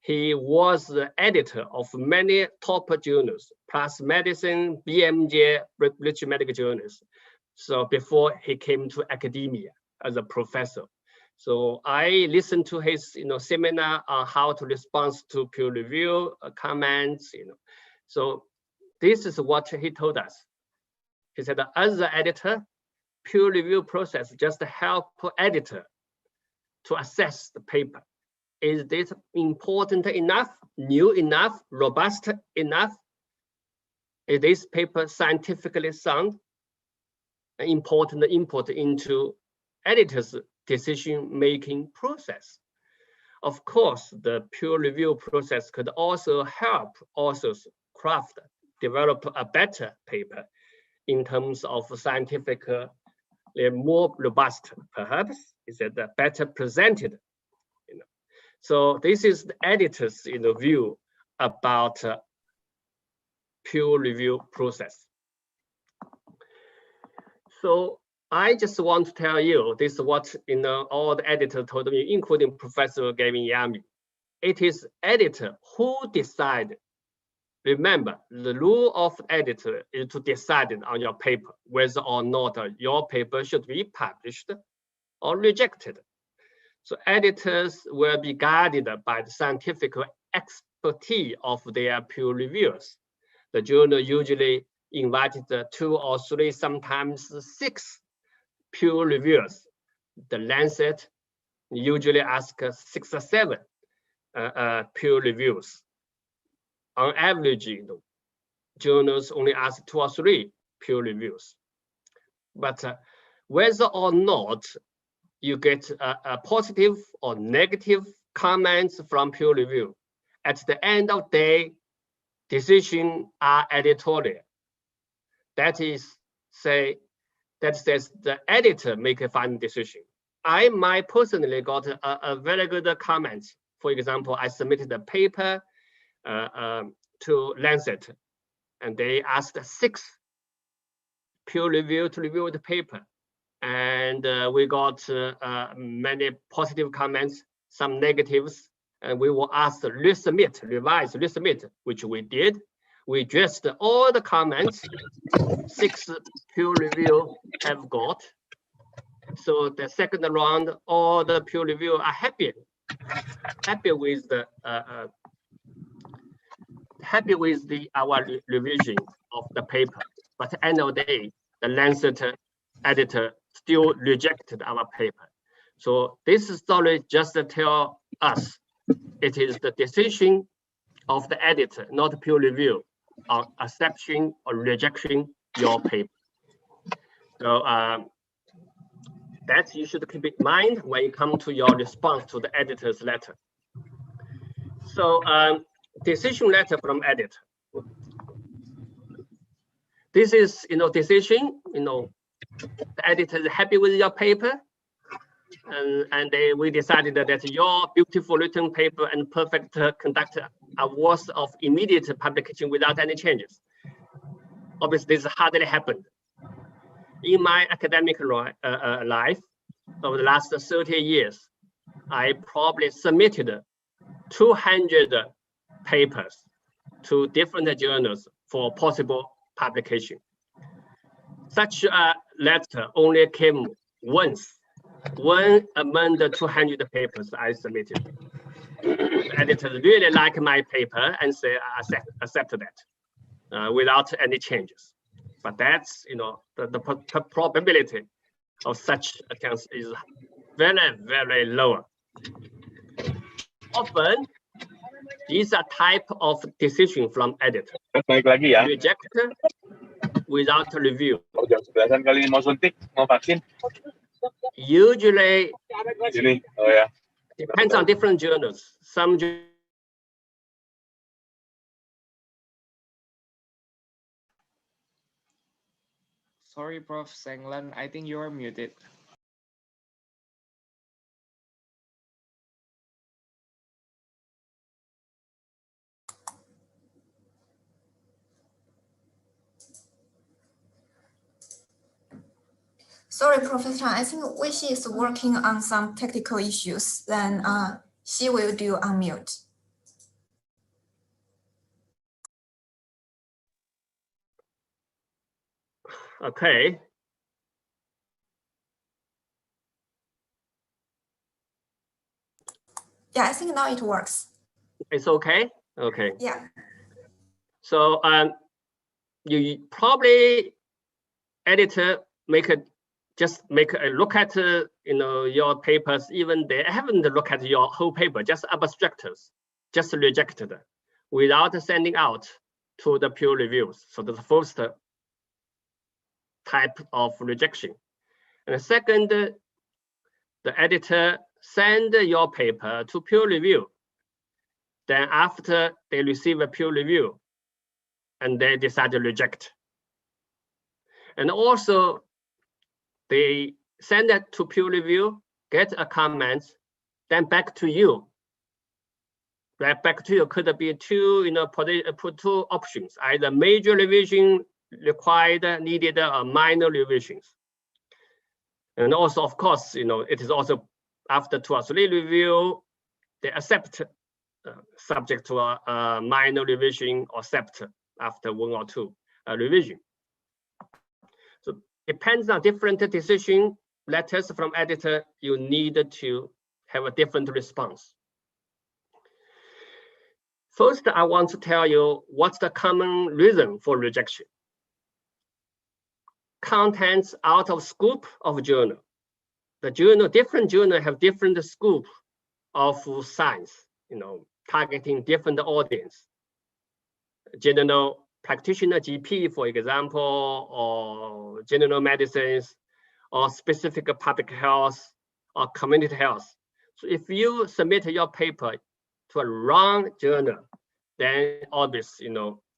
He was the editor of many top journals, PLOS Medicine, BMJ, British Medical Journals. So before he came to academia as a professor. So I listened to his seminar on how to respond to peer review comments. So this is what he told us. He said, as an editor, peer review process just help editor to assess the paper. Is this important enough, new enough, robust enough? Is this paper scientifically sound? An important input into editor's decision-making process. Of course, the peer review process could also help authors develop a better paper in terms of scientific, more robust, perhaps, is it better presented. So this is the editor's view about peer review process. So I just want to tell you, this is what all the editors told me, including Professor Gavin Yami. It is editor who decide. Remember, the rule of editor is to decide on your paper whether or not your paper should be published or rejected. So editors will be guided by the scientific expertise of their peer reviewers. The journal usually invited 2 or 3, sometimes 6 peer reviewers. The Lancet usually asks 6 or 7 peer reviews. On average, journals only ask 2 or 3 peer reviews. But whether or not you get a positive or negative comments from peer review, at the end of the day, decisions are editorial. That is, that says the editor make a final decision. I might personally got a very good comment. For example, I submitted a paper to Lancet, and they asked 6 peer review to review the paper. And we got many positive comments, some negatives, and we were asked to resubmit, revise, resubmit, which we did. We addressed all the comments 6 peer review have got. So the second round, all the peer review are happy with the our revision of the paper. But at the end of the day, the Lancet editor still rejected our paper. So this story just tell us it is the decision of the editor, not peer review, on accepting or rejecting your paper. So that you should keep in mind when you come to your response to the editor's letter. So decision letter from editor. This is, decision, the editor is happy with your paper. we decided that your beautiful written paper and perfect conduct are worth of immediate publication without any changes. Obviously, this hardly happened. In my academic life, over the last 30 years, I probably submitted 200 papers to different journals for possible publication. Such a letter only came once, one among the 200 papers I submitted. The editors really like my paper and say accept that without any changes. But that's, the probability of such attempts is very, very low. Often, these are type of decision from editor. Reject without review. Usually, depends on different journals. Some Sorry, Prof. Senglan, I think you are muted. Sorry, Professor. I think Weishi is working on some technical issues. Then she will do unmute. Okay. Yeah, I think now it works. It's okay? Okay. Yeah. So you probably, editor, just make a look at your papers, even they haven't looked at your whole paper, just abstracts, just rejected without sending out to the peer reviews. So that's the first type of rejection. And the second, the editor send your paper to peer review. Then after they receive a peer review, and they decide to reject. And also, they send it to peer review, get a comment, then back to you. Back to you could be two, put two options, either major revision required, needed, or minor revisions. And also, of course, it is also after 2 or 3 review, they accept subject to a minor revision or accept after 1 or 2 revision. So depends on different decision letters from editor, you need to have a different response. First, I want to tell you what's the common reason for rejection. Contents out of scope of journal. The journal, different journal have different scope of science, targeting different audience. General practitioner GP, for example, or general medicines, or specific public health, or community health. So if you submit your paper to a wrong journal, then obviously,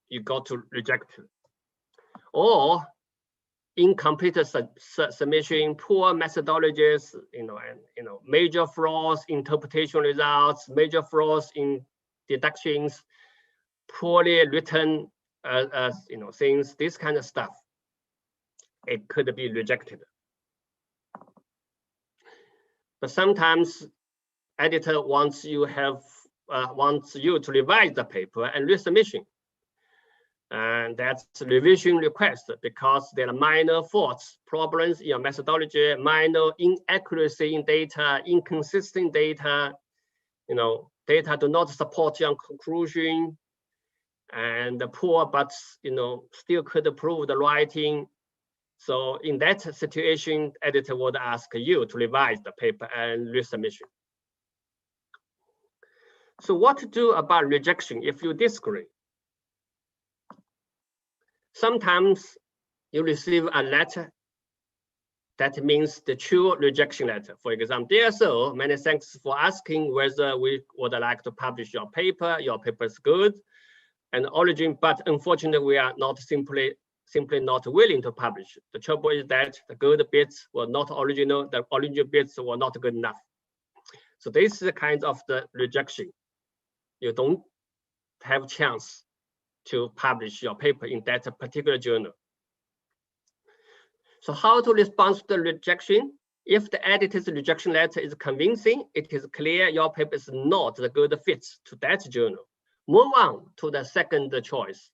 you got to reject it. Or incomplete submission, poor methodologies, and major flaws, interpretation results, major flaws in deductions, poorly written, things, this kind of stuff, it could be rejected. But sometimes editor wants you to revise the paper and resubmission. And that's revision request because there are minor faults, problems in your methodology, minor inaccuracy in data, inconsistent data, data do not support your conclusion, and the poor but still could prove the writing. So in that situation, editor would ask you to revise the paper and resubmission. So what to do about rejection if you disagree? Sometimes you receive a letter that means the true rejection letter. For example, dear sir, many thanks for asking whether we would like to publish your paper. Your paper is good and origin, but unfortunately we are not simply simply not willing to publish. The trouble is that the good bits were not original, the original bits were not good enough. So this is the kind of the rejection. You don't have chance to publish your paper in that particular journal. So how to respond to the rejection? If the editor's rejection letter is convincing, it is clear your paper is not the good fit to that journal. Move on to the second choice.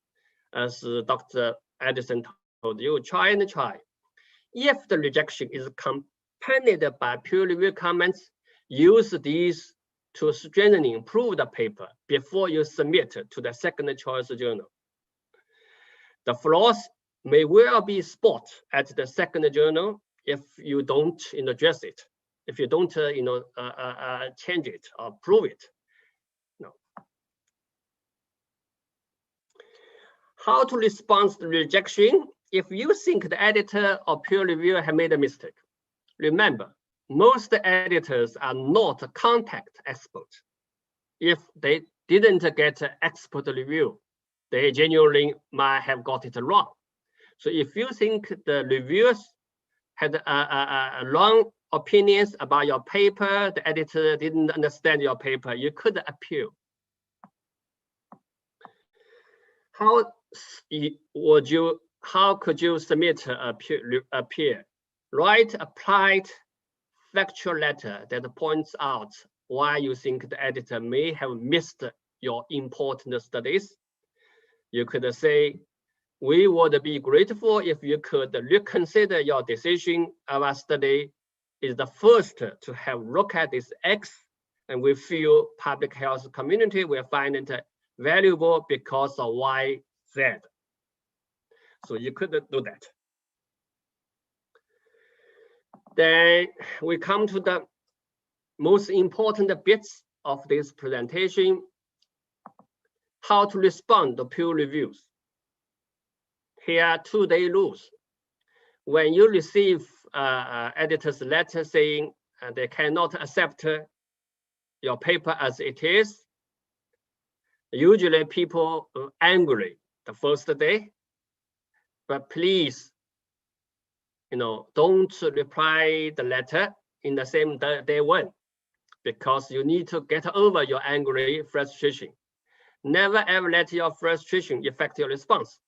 As Dr. Edison told you, try and try. If the rejection is accompanied by peer review comments, use these to strengthen, improve the paper before you submit to the second choice journal. The flaws may well be spot at the second journal if you don't address it, if you don't change it or prove it. No. How to respond to rejection? If you think the editor or peer reviewer have made a mistake, remember, most editors are not contact experts. If they didn't get an expert review, they genuinely might have got it wrong. So if you think the reviewers had wrong opinions about your paper, the editor didn't understand your paper, you could appeal. How could you submit a peer? Write applied factual letter that points out why you think the editor may have missed your important studies. You could say, we would be grateful if you could reconsider your decision. Our study is the first to have looked at this X, and we feel public health community will find it valuable because of Y, Z. So you could do that. Then we come to the most important bits of this presentation, how to respond to peer reviews. Here are 2-day rules. When you receive editor's letter saying they cannot accept your paper as it is, usually people are angry the first day, but please, don't reply the letter in the same day one, because you need to get over your angry frustration. Never ever let your frustration affect your response.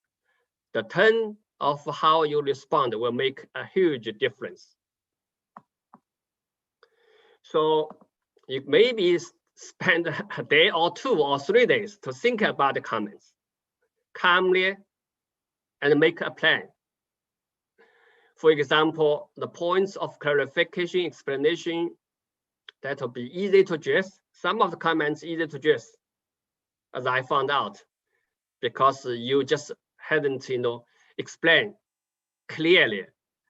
The tone of how you respond will make a huge difference. So you maybe spend a day or 2 or 3 days to think about the comments calmly and make a plan. For example, the points of clarification, explanation, that will be easy to address. Some of the comments easy to address, as I found out, because you just hadn't explained clearly,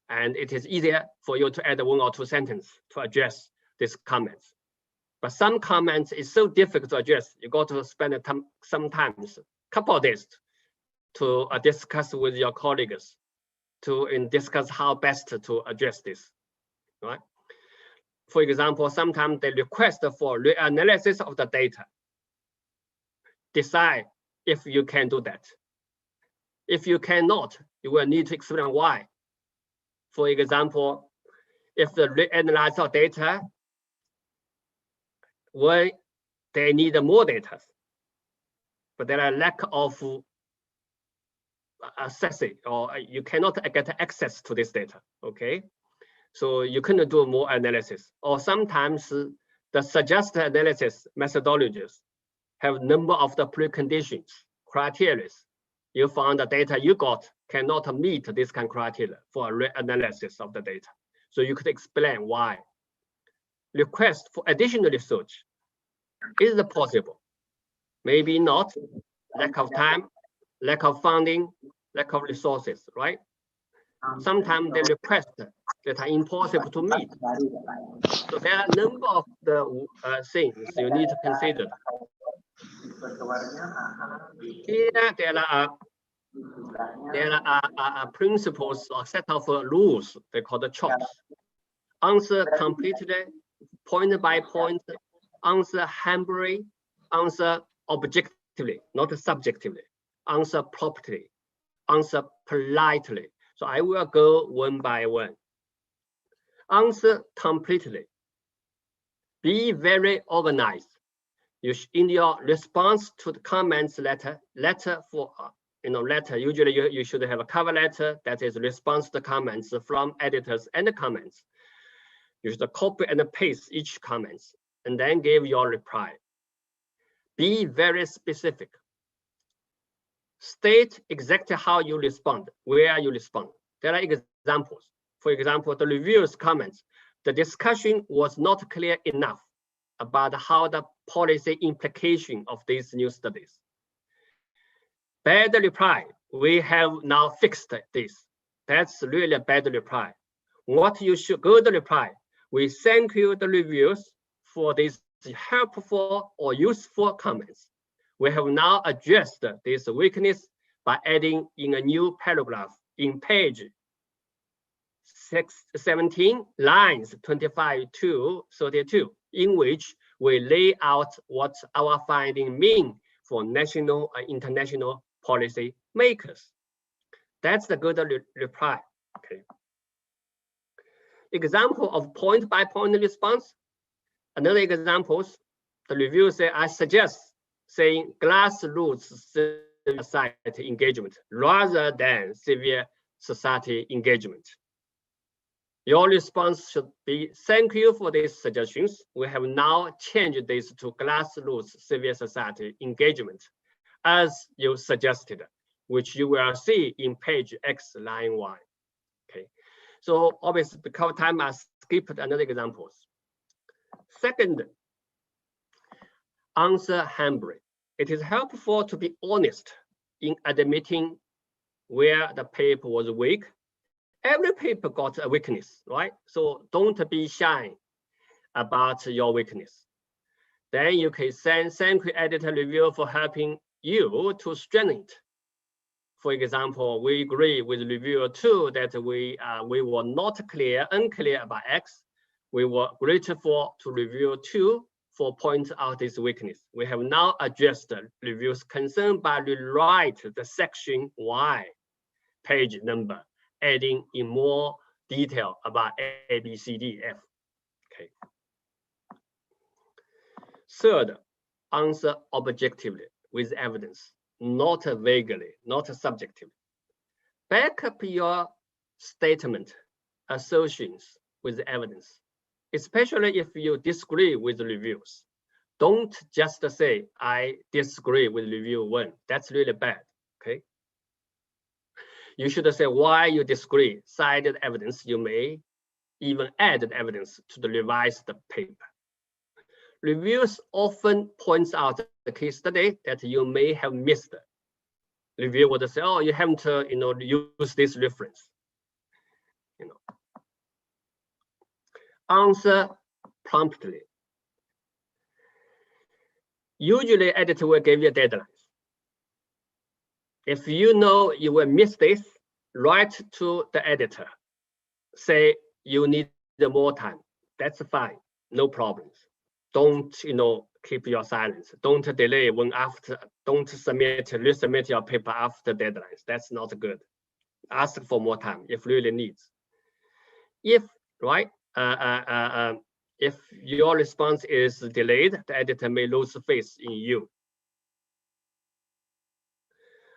and it is easier for you to add 1 or 2 sentences to address these comments. But some comments is so difficult to address, you got to spend sometimes a couple of days to discuss with your colleagues, to discuss how best to address this, right? For example, sometimes they request for reanalysis of the data. Decide if you can do that. If you cannot, you will need to explain why. For example, if the reanalysis of data, when they need more data, but there are lack of accessing, or you cannot get access to this data, okay? So you can do more analysis. Or sometimes the suggested analysis methodologies have a number of the preconditions, criteria. You found the data you got cannot meet this kind of criteria for reanalysis of the data. So you could explain why. Request for additional research. Is it possible? Maybe not. Lack of time, lack of funding, lack of resources, right? Sometimes they request that are impossible to meet. So there are a number of the things you need to consider. Here there are principles or set of rules they call the CHOPS. Answer completely, point by point, answer humbly, answer objectively, not subjectively, answer properly, answer politely. So I will go one by one. Answer completely. Be very organized. In your response to the comments letter usually you should have a cover letter that is response to the comments from editors and the comments. You should copy and paste each comments and then give your reply. Be very specific. State exactly how you respond, where you respond. There are examples. For example, the reviewers' comments. The discussion was not clear enough about how the policy implication of these new studies. Bad reply. We have now fixed this. That's really a bad reply. What you should good reply. We thank you, the reviewers, for these helpful or useful comments. We have now addressed this weakness by adding in a new paragraph in page 17, lines 25 to 32, in which we lay out what our findings mean for national and international policy makers. That's the good reply. Okay. Example of point-by-point response. Another example, the review say, I suggest saying grassroots civil society engagement rather than civil society engagement. Your response should be, thank you for these suggestions. We have now changed this to grassroots civil society engagement, as you suggested, which you will see in page X, line 1. Okay, so obviously because of time, I skipped another examples. Second, answer humbly. It is helpful to be honest in admitting where the paper was weak. Every paper got a weakness, right? So don't be shy about your weakness. Then you can thank the editor reviewer for helping you to strengthen it. For example, we agree with reviewer 2 that we were not unclear about X. We were grateful to reviewer 2 for pointing out this weakness. We have now addressed the review's concern by rewrite the section Y, page number, adding in more detail about A, B, C, D, F. Okay. Third, answer objectively with evidence, not vaguely, not subjectively. Back up your statement, assertions with evidence, especially if you disagree with the reviews. Don't just say, I disagree with review 1. That's really bad, okay? You should say why you disagree, cited evidence. You may even add evidence to the revised paper. Reviews often points out the case study that you may have missed. Review would say, oh, you haven't use this reference. Answer promptly. Usually, editor will give you deadlines. If you know you will miss this, write to the editor. Say you need more time. That's fine, no problems. Don't keep your silence. Don't delay don't resubmit your paper after deadlines. That's not good. Ask for more time if really needs. If if your response is delayed, the editor may lose faith in you.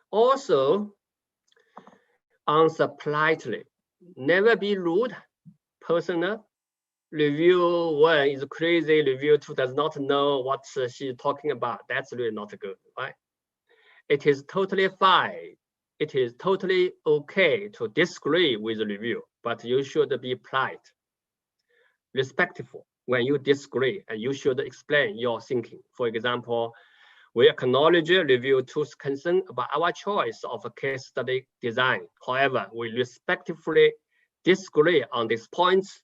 Also, answer politely. Never be rude, personal. Review 1 is crazy. Review 2 does not know what she's talking about. That's really not good, right? It is totally fine. It is totally okay to disagree with the review, but you should be polite, respectful when you disagree, and you should explain your thinking. For example, we acknowledge review 2's concern about our choice of a case study design. However, we respectfully disagree on these points.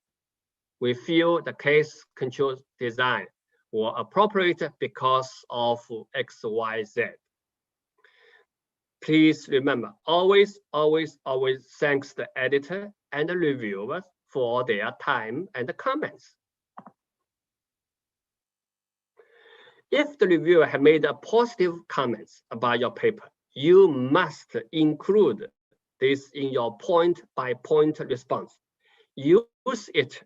We feel the case control design were appropriate because of X, Y, Z. Please remember, always thanks the editor and the reviewers for their time and comments. If the reviewer have made a positive comments about your paper, you must include this in your point-by-point response. Use it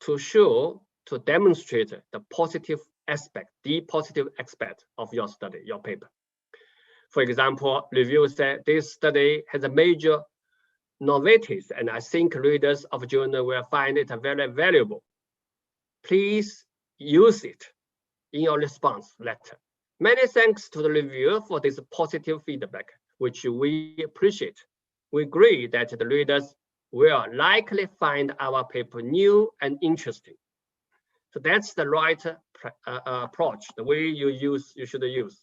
to show, to demonstrate the positive aspect of your study, your paper. For example, review said this study has a major novelties, and I think readers of journal will find it very valuable. Please use it in your response letter. Many thanks to the reviewer for this positive feedback, which we appreciate. We agree that the readers will likely find our paper new and interesting. So that's the right approach, the way you should use.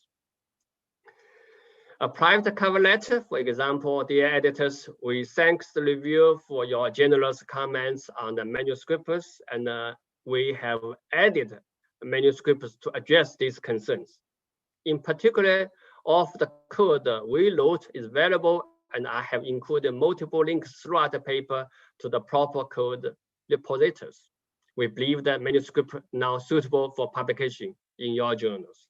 A private cover letter, for example, dear editors, we thank the reviewer for your generous comments on the manuscripts, and we have added manuscripts to address these concerns. In particular, of the code we wrote is valuable, and I have included multiple links throughout the paper to the proper code repositories. We believe that manuscript now suitable for publication in your journals.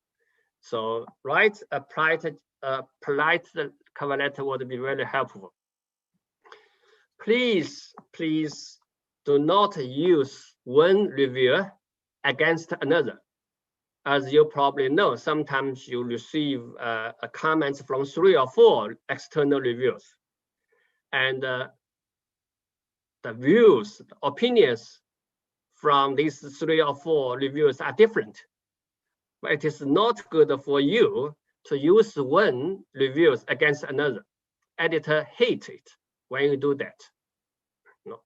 So write a polite cover letter would be very helpful. Please do not use one reviewer against another. As you probably know, sometimes you receive comments from 3 or 4 external reviewers. And the views, the opinions from these 3 or 4 reviewers are different. But it is not good for you to use one review against another. Editor hates it when you do that. No.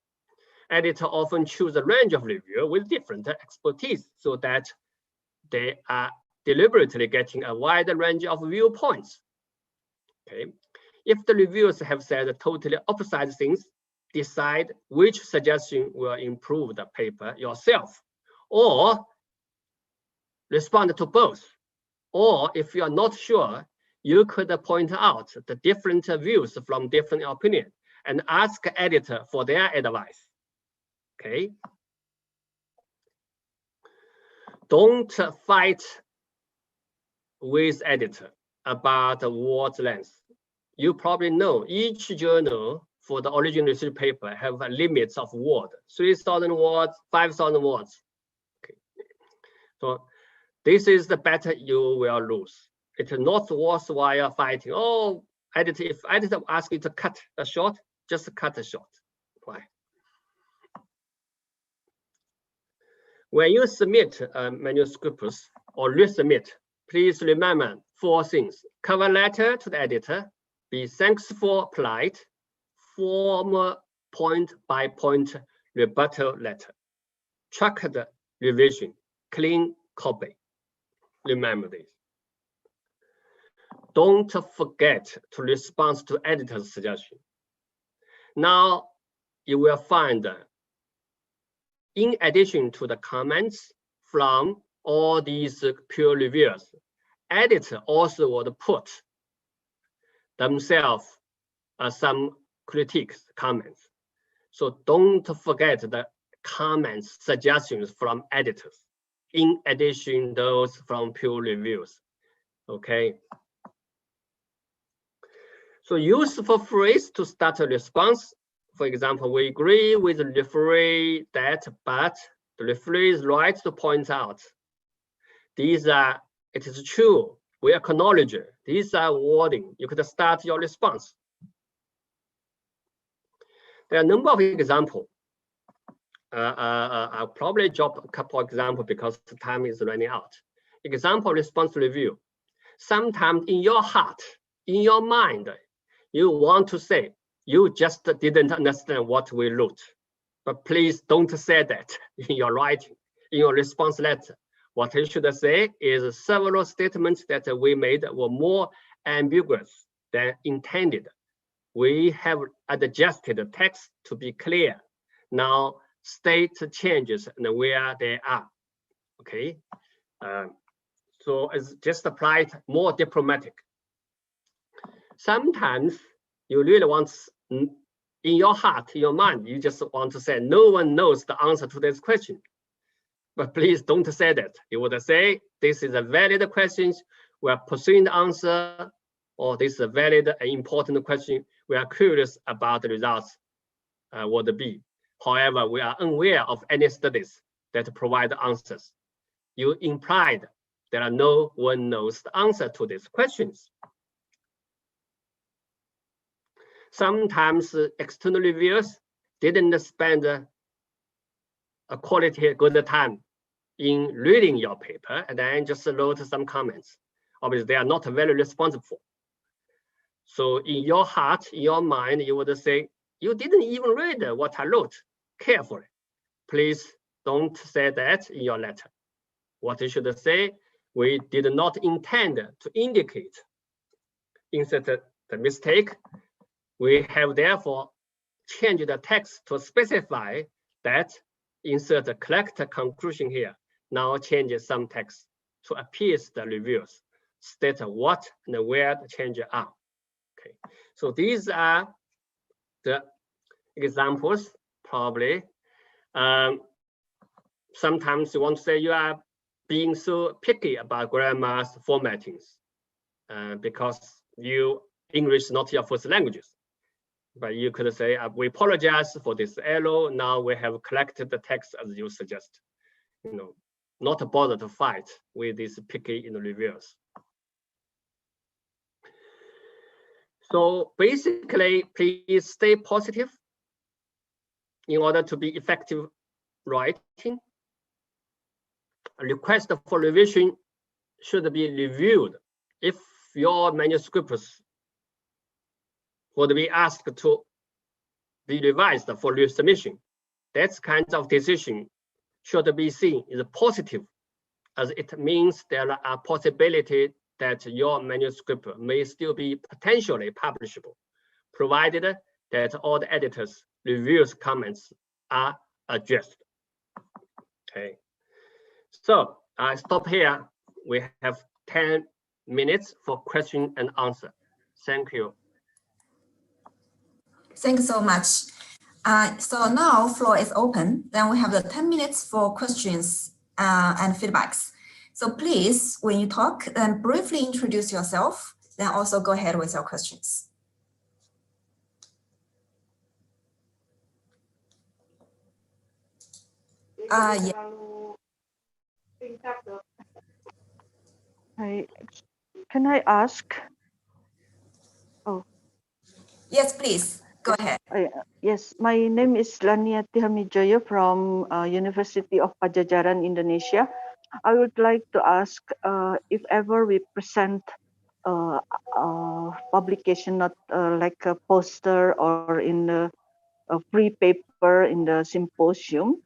Editor often choose a range of reviewers with different expertise so that they are deliberately getting a wider range of viewpoints. Okay. If the reviewers have said totally opposite things, decide which suggestion will improve the paper yourself, or respond to both. Or if you are not sure, you could point out the different views from different opinions and ask editor for their advice. Okay. Don't fight with editor about the word length. You probably know each journal for the original research paper have limits of words, 3,000 words, 5,000 words. Okay. So this is the battle you will lose. It is not worthwhile fighting. Oh, editor, if editor asks you to cut a short, just cut a short. Why? When you submit manuscripts or resubmit, please remember 4 things. Cover letter to the editor, be thankful, polite, form a point-by-point rebuttal letter, tracked revision, clean copy. Remember this. Don't forget to respond to editor's suggestion. Now, you will find, in addition to the comments from all these peer reviewers, editor also would put themselves some critiques, comments. So don't forget the comments, suggestions from editors, in addition those from peer reviews. Okay. So useful phrase to start a response. For example, we agree with the referee that, but the referee is right to point out. These are, it is true, we acknowledge it. These are wording. You could start your response. There are a number of examples. I'll probably drop a couple of examples because the time is running out. Example response review. Sometimes in your heart, in your mind, you want to say, you just didn't understand what we wrote. But please don't say that in your writing, in your response letter. What you should say is several statements that we made were more ambiguous than intended. We have adjusted the text to be clear. Now state changes and where they are. Okay. So it's just applied more diplomatic. Sometimes you really want, in your heart, in your mind, you just want to say, no one knows the answer to this question. But please don't say that. You would say, this is a valid question, we are pursuing the answer, or this is a valid and important question, we are curious about the results would be. However, we are unaware of any studies that provide answers. You implied that no one knows the answer to these questions. Sometimes external reviewers didn't spend a quality good time in reading your paper and then just wrote some comments. Obviously, they are not very responsible. So in your heart, in your mind, you would say, you didn't even read what I wrote carefully. Please don't say that in your letter. What you should say, we did not intend to indicate. Insert the mistake. We have therefore changed the text to specify that. Insert the correct conclusion here. Now change some text to appease the reviewers. State what and where the changes are. Okay, so these are the examples. Probably sometimes you want to say you are being so picky about grammar formattings because English is not your first languages. But you could say, we apologize for this error. Now we have collected the text as you suggest. Not bother to fight with these picky reviewers. So basically, please stay positive in order to be effective writing. A request for revision should be reviewed if your manuscripts would be asked to be revised for resubmission. That kind of decision should be seen as positive, as it means there are possibilities that your manuscript may still be potentially publishable, provided that all the editors' reviews comments are addressed. Okay, so I stop here. We have 10 minutes for question and answer. Thank you. Thank you so much. So now floor is open. Then we have the 10 minutes for questions and feedbacks. So please, when you talk, then briefly introduce yourself, then also go ahead with your questions. Yeah. Can I ask? Oh. Yes, please, go ahead. Yes, my name is Lania Tihamijaya from University of Pajajaran, Indonesia. I would like to ask if ever we present publication, not like a poster or in a free paper in the symposium,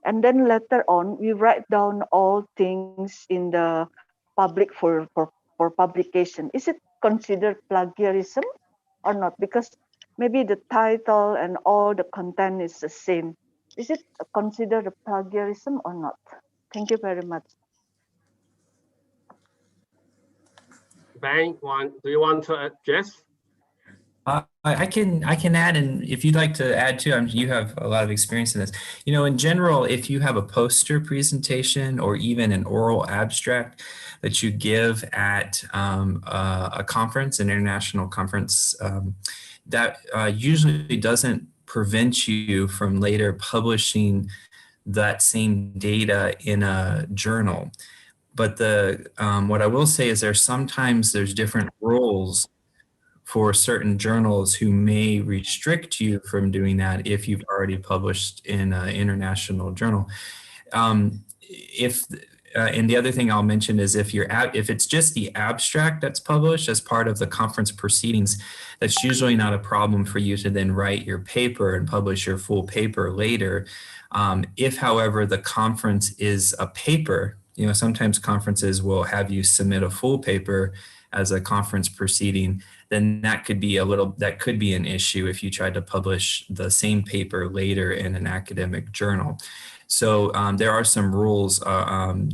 and then later on we write down all things in the public for publication. Is it considered plagiarism or not? Because maybe the title and all the content is the same. Is it considered a plagiarism or not? Thank you very much. Ben, do you want to address? I can add, and if you'd like to add too, you have a lot of experience in this. In general, if you have a poster presentation or even an oral abstract that you give at a conference, an international conference, that usually doesn't prevent you from later publishing that same data in a journal. But what I will say is there's different rules for certain journals who may restrict you from doing that if you've already published in an international journal. And the other thing I'll mention is if it's just the abstract that's published as part of the conference proceedings, that's usually not a problem for you to then write your paper and publish your full paper later. If, however, the conference is a paper, sometimes conferences will have you submit a full paper as a conference proceeding, then that could be an issue if you tried to publish the same paper later in an academic journal. So there are some rules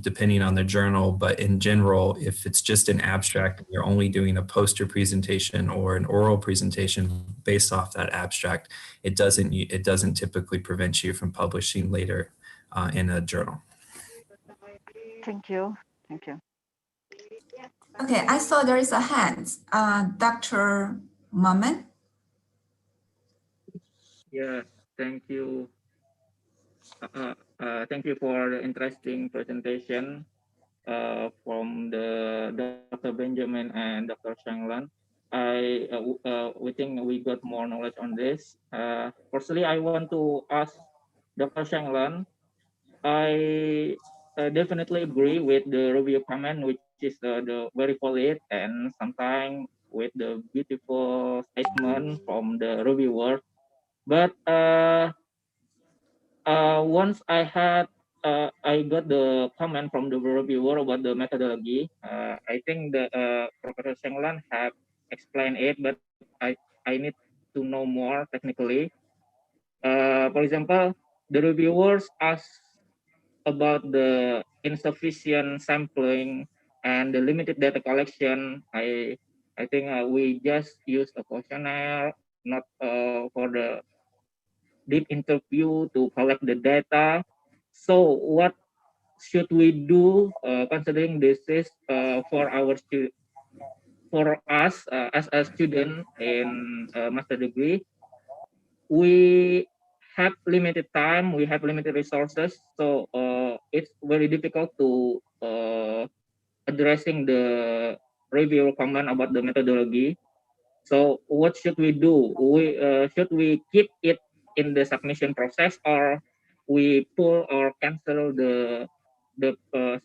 depending on the journal, but in general, if it's just an abstract, and you're only doing a poster presentation or an oral presentation based off that abstract, it doesn't typically prevent you from publishing later in a journal. Thank you. Thank you. Okay, I saw there is a hand. Dr. Maman. Yeah, thank you. Thank you for the interesting presentation from the Dr. Benjamin and Dr. Shanglan. We think we got more knowledge on this. Firstly, I want to ask Dr. Shanglan. I definitely agree with the review comment, which is the very valid and sometimes with the beautiful statement from the reviewer. But once I got the comment from the reviewer about the methodology. I think the Professor Senglan have explained it, but I need to know more technically. For example, the reviewers ask about the insufficient sampling and the limited data collection. I think we just use a questionnaire, not for the deep interview to collect the data. So what should we do considering this is for us as a student in master degree? We have limited time, we have limited resources, so it's very difficult to addressing the review comment about the methodology. So what should we do? Should we keep it in the submission process, or we pull or cancel the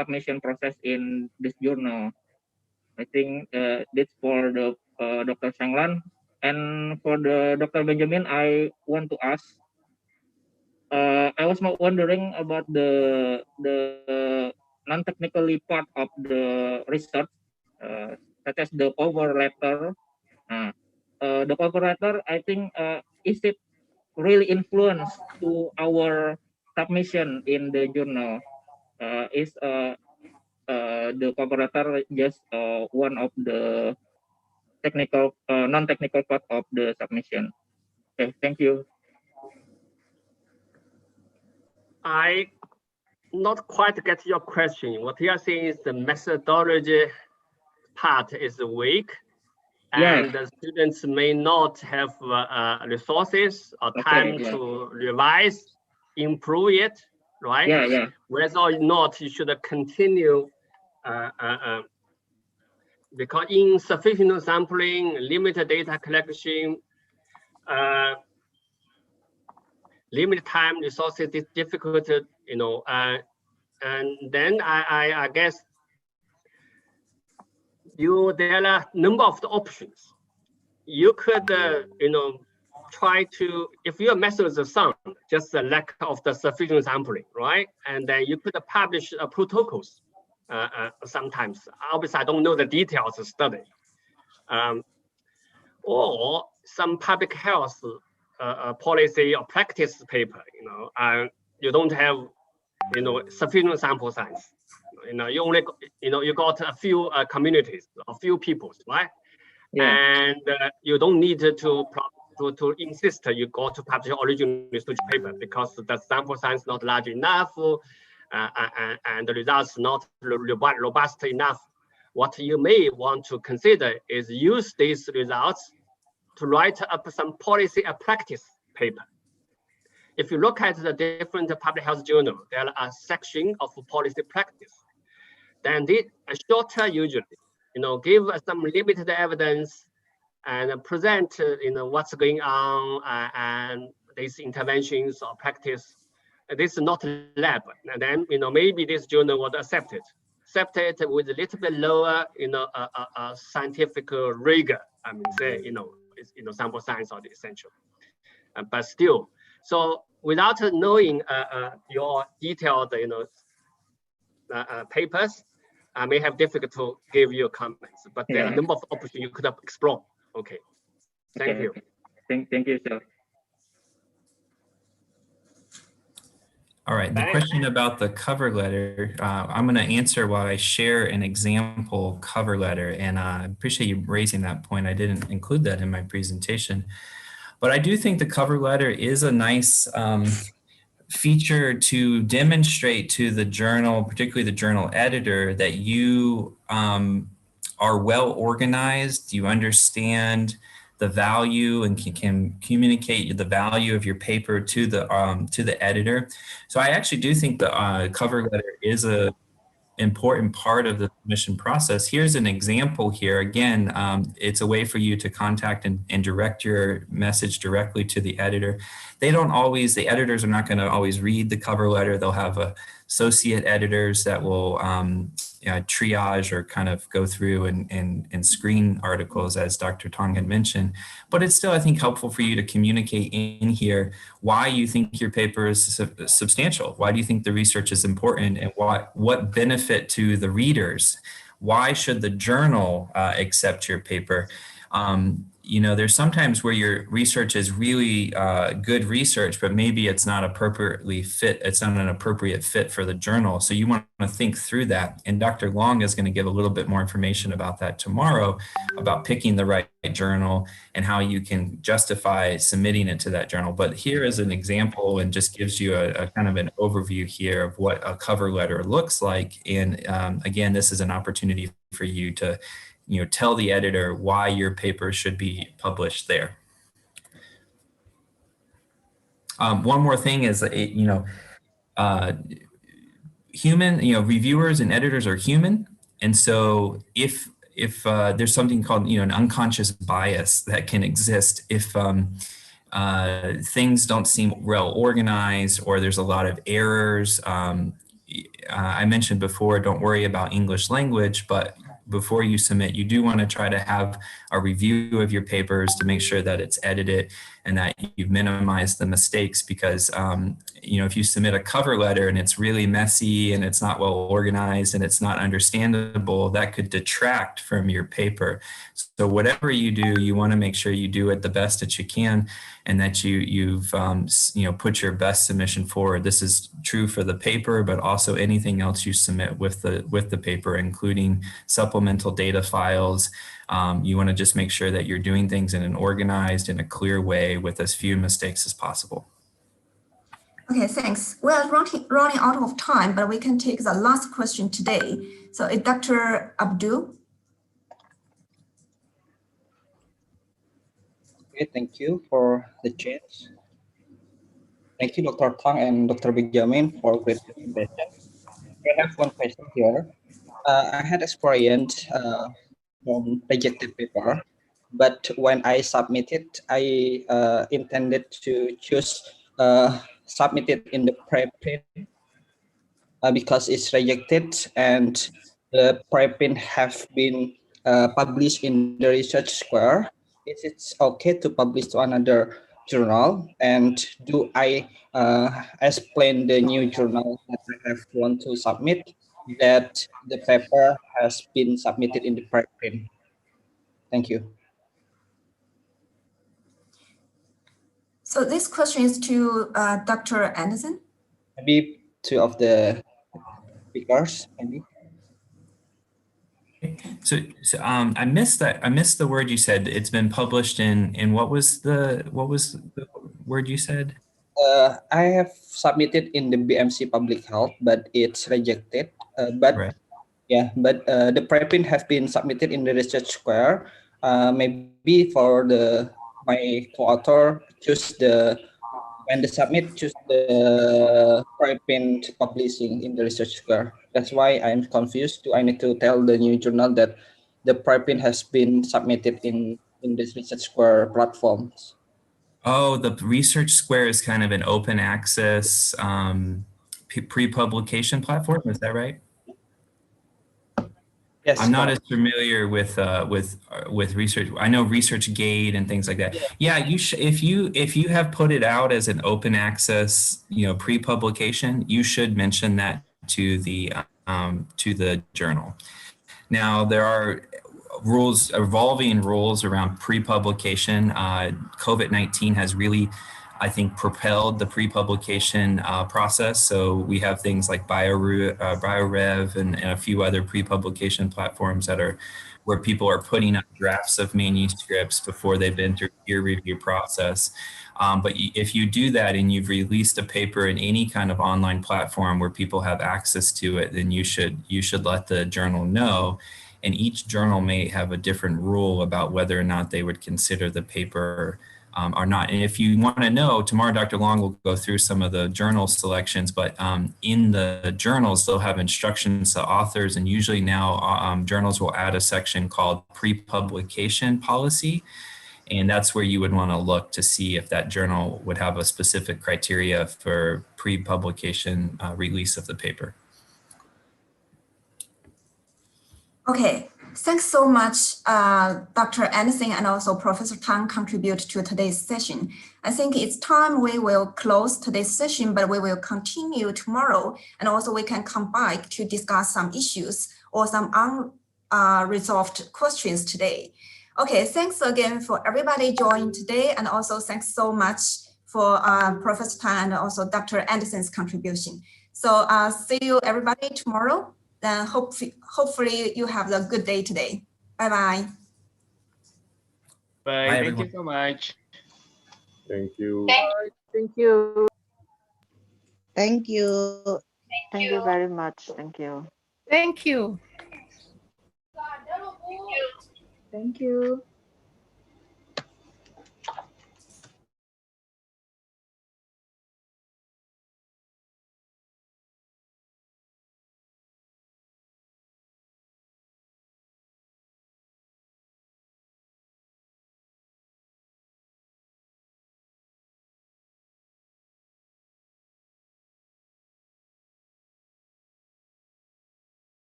submission process in this journal? I think that's for the Dr. Shanglan. And for the Dr. Benjamin, I want to ask. I was wondering about the non-technically part of the research, such as the cover letter. Uh, the cover letter, I think, is it really influence to our submission in the journal? Is the cover letter just one of the technical, non-technical part of the submission? Okay, thank you. I not quite get your question. What you are saying is the methodology part is weak, and the students may not have resources or time to revise, improve it, right? Yeah. Whether or not you should continue, because insufficient sampling, limited data collection, limited time, resources, it's difficult, you know, and then I guess there are a number of the options. You could, you know, try to, if your method is sound, just the lack of the sufficient sampling, right? And then you could publish protocols sometimes. Obviously, I don't know the details of the study. Or some public health policy or practice paper, you know, you don't have, you know, sufficient sample size. You know, you only, you know, you got a few communities, a few people, right? And you don't need to insist you go to publish original research paper because the sample size is not large enough and the results not robust enough. What you may want to consider is use these results to write up some policy and practice paper. If you look at the different public health journals, there are a section of policy practice. Then they are shorter usually, you know, give some limited evidence and present, you know, what's going on and these interventions or practice. This is not lab. And then, you know, maybe this journal would accept it with a little bit lower, you know, scientific rigor. I mean, say, you know, sample size are the essential. But still, so without knowing your detailed, you know, papers, I may have difficult to give you comments, but there are a number of options you could have explored. Okay, thank you. Thank you, sir. All right, the question about the cover letter, I'm going to answer while I share an example cover letter, and I appreciate you raising that point. I didn't include that in my presentation, but I do think the cover letter is a nice feature to demonstrate to the journal, particularly the journal editor, that you are well organized, you understand the value and can communicate the value of your paper to the editor. So I actually do think the cover letter is a important part of the submission process. Here's an example here. Again, it's a way for you to contact and direct your message directly to the editor. They don't always, the editors are not going to always read the cover letter. They'll have associate editors that will triage or kind of go through and screen articles, as Dr. Tong had mentioned. But it's still, I think, helpful for you to communicate in here why you think your paper is substantial. Why do you think the research is important, and what benefit to the readers? Why should the journal accept your paper? There's sometimes where your research is really good research, but maybe it's not appropriately fit. It's not an appropriate fit for the journal. So you want to think through that. And Dr. Long is going to give a little bit more information about that tomorrow, about picking the right journal and how you can justify submitting it to that journal. But here is an example, and just gives you a kind of an overview here of what a cover letter looks like. And again, this is an opportunity for you to tell the editor why your paper should be published there. One more thing is, reviewers and editors are human. And so if there's something called, an unconscious bias that can exist if things don't seem well organized, or there's a lot of errors. I mentioned before, don't worry about English language, but before you submit, you do want to try to have a review of your papers to make sure that it's edited and that you've minimized the mistakes, because if you submit a cover letter and it's really messy and it's not well organized and it's not understandable, that could detract from your paper. So whatever you do, you want to make sure you do it the best that you can, and that you've put your best submission forward. This is true for the paper, but also anything else you submit with the paper, including supplemental data files. You want to just make sure that you're doing things in an organized and a clear way with as few mistakes as possible. Okay, thanks. We're running out of time, but we can take the last question today. So Dr. Abdul. Okay, thank you for the chance. Thank you, Dr. Tang and Dr. Benjamin, for great presentation. I have one question here. I had experience from rejected paper, but when I submitted, I intended to choose submit it in the preprint because it's rejected, and the preprint have been published in the Research Square. Is it okay to publish to another journal? And do I explain the new journal that I have want to submit that the paper has been submitted in the preprint? Thank you. So this question is to Dr. Anderson. Maybe two of the speakers, maybe. So I missed that. I missed the word you said. It's been published in what was the word you said? I have submitted in the BMC Public Health, but it's rejected. Right. Yeah, but the preprint has been submitted in the Research Square. Maybe for my co-author choose when they submit, choose the preprint publishing in the Research Square. That's why I'm confused. Do I need to tell the new journal that the preprint has been submitted in this Research Square platforms? Oh, the Research Square is kind of an open access pre-publication platform. Is that right? Yes. I'm not as familiar with research. I know ResearchGate and things like that. Yeah, if you have put it out as an open access, pre-publication, you should mention that to the journal. Now there are evolving rules around pre-publication. COVID-19 has really, I think, propelled the pre-publication process. So we have things like BioRev and a few other pre-publication platforms that are where people are putting up drafts of manuscripts before they've been through peer review process. But if you do that and you've released a paper in any kind of online platform where people have access to it, then you should let the journal know. and each journal may have a different rule about whether or not they would consider the paper or not. And if you want to know, tomorrow Dr. Long will go through some of the journal selections, but in the journals, they'll have instructions to authors, and usually now journals will add a section called pre-publication policy. And that's where you would want to look to see if that journal would have a specific criteria for pre-publication release of the paper. Okay, thanks so much, Dr. Anderson and also Professor Tang contribute to today's session. I think it's time we will close today's session, but we will continue tomorrow, and also we can come back to discuss some issues or some unresolved questions today. Okay, thanks again for everybody joining today, and also thanks so much for Professor Tang and also Dr. Anderson's contribution. So see you everybody tomorrow. Then hopefully you have a good day today. Bye-bye. Bye. Bye, Thank everyone. you so much. Thank you. Thank you. Thank you. Thank you very much. Thank you. Thank you. Thank you.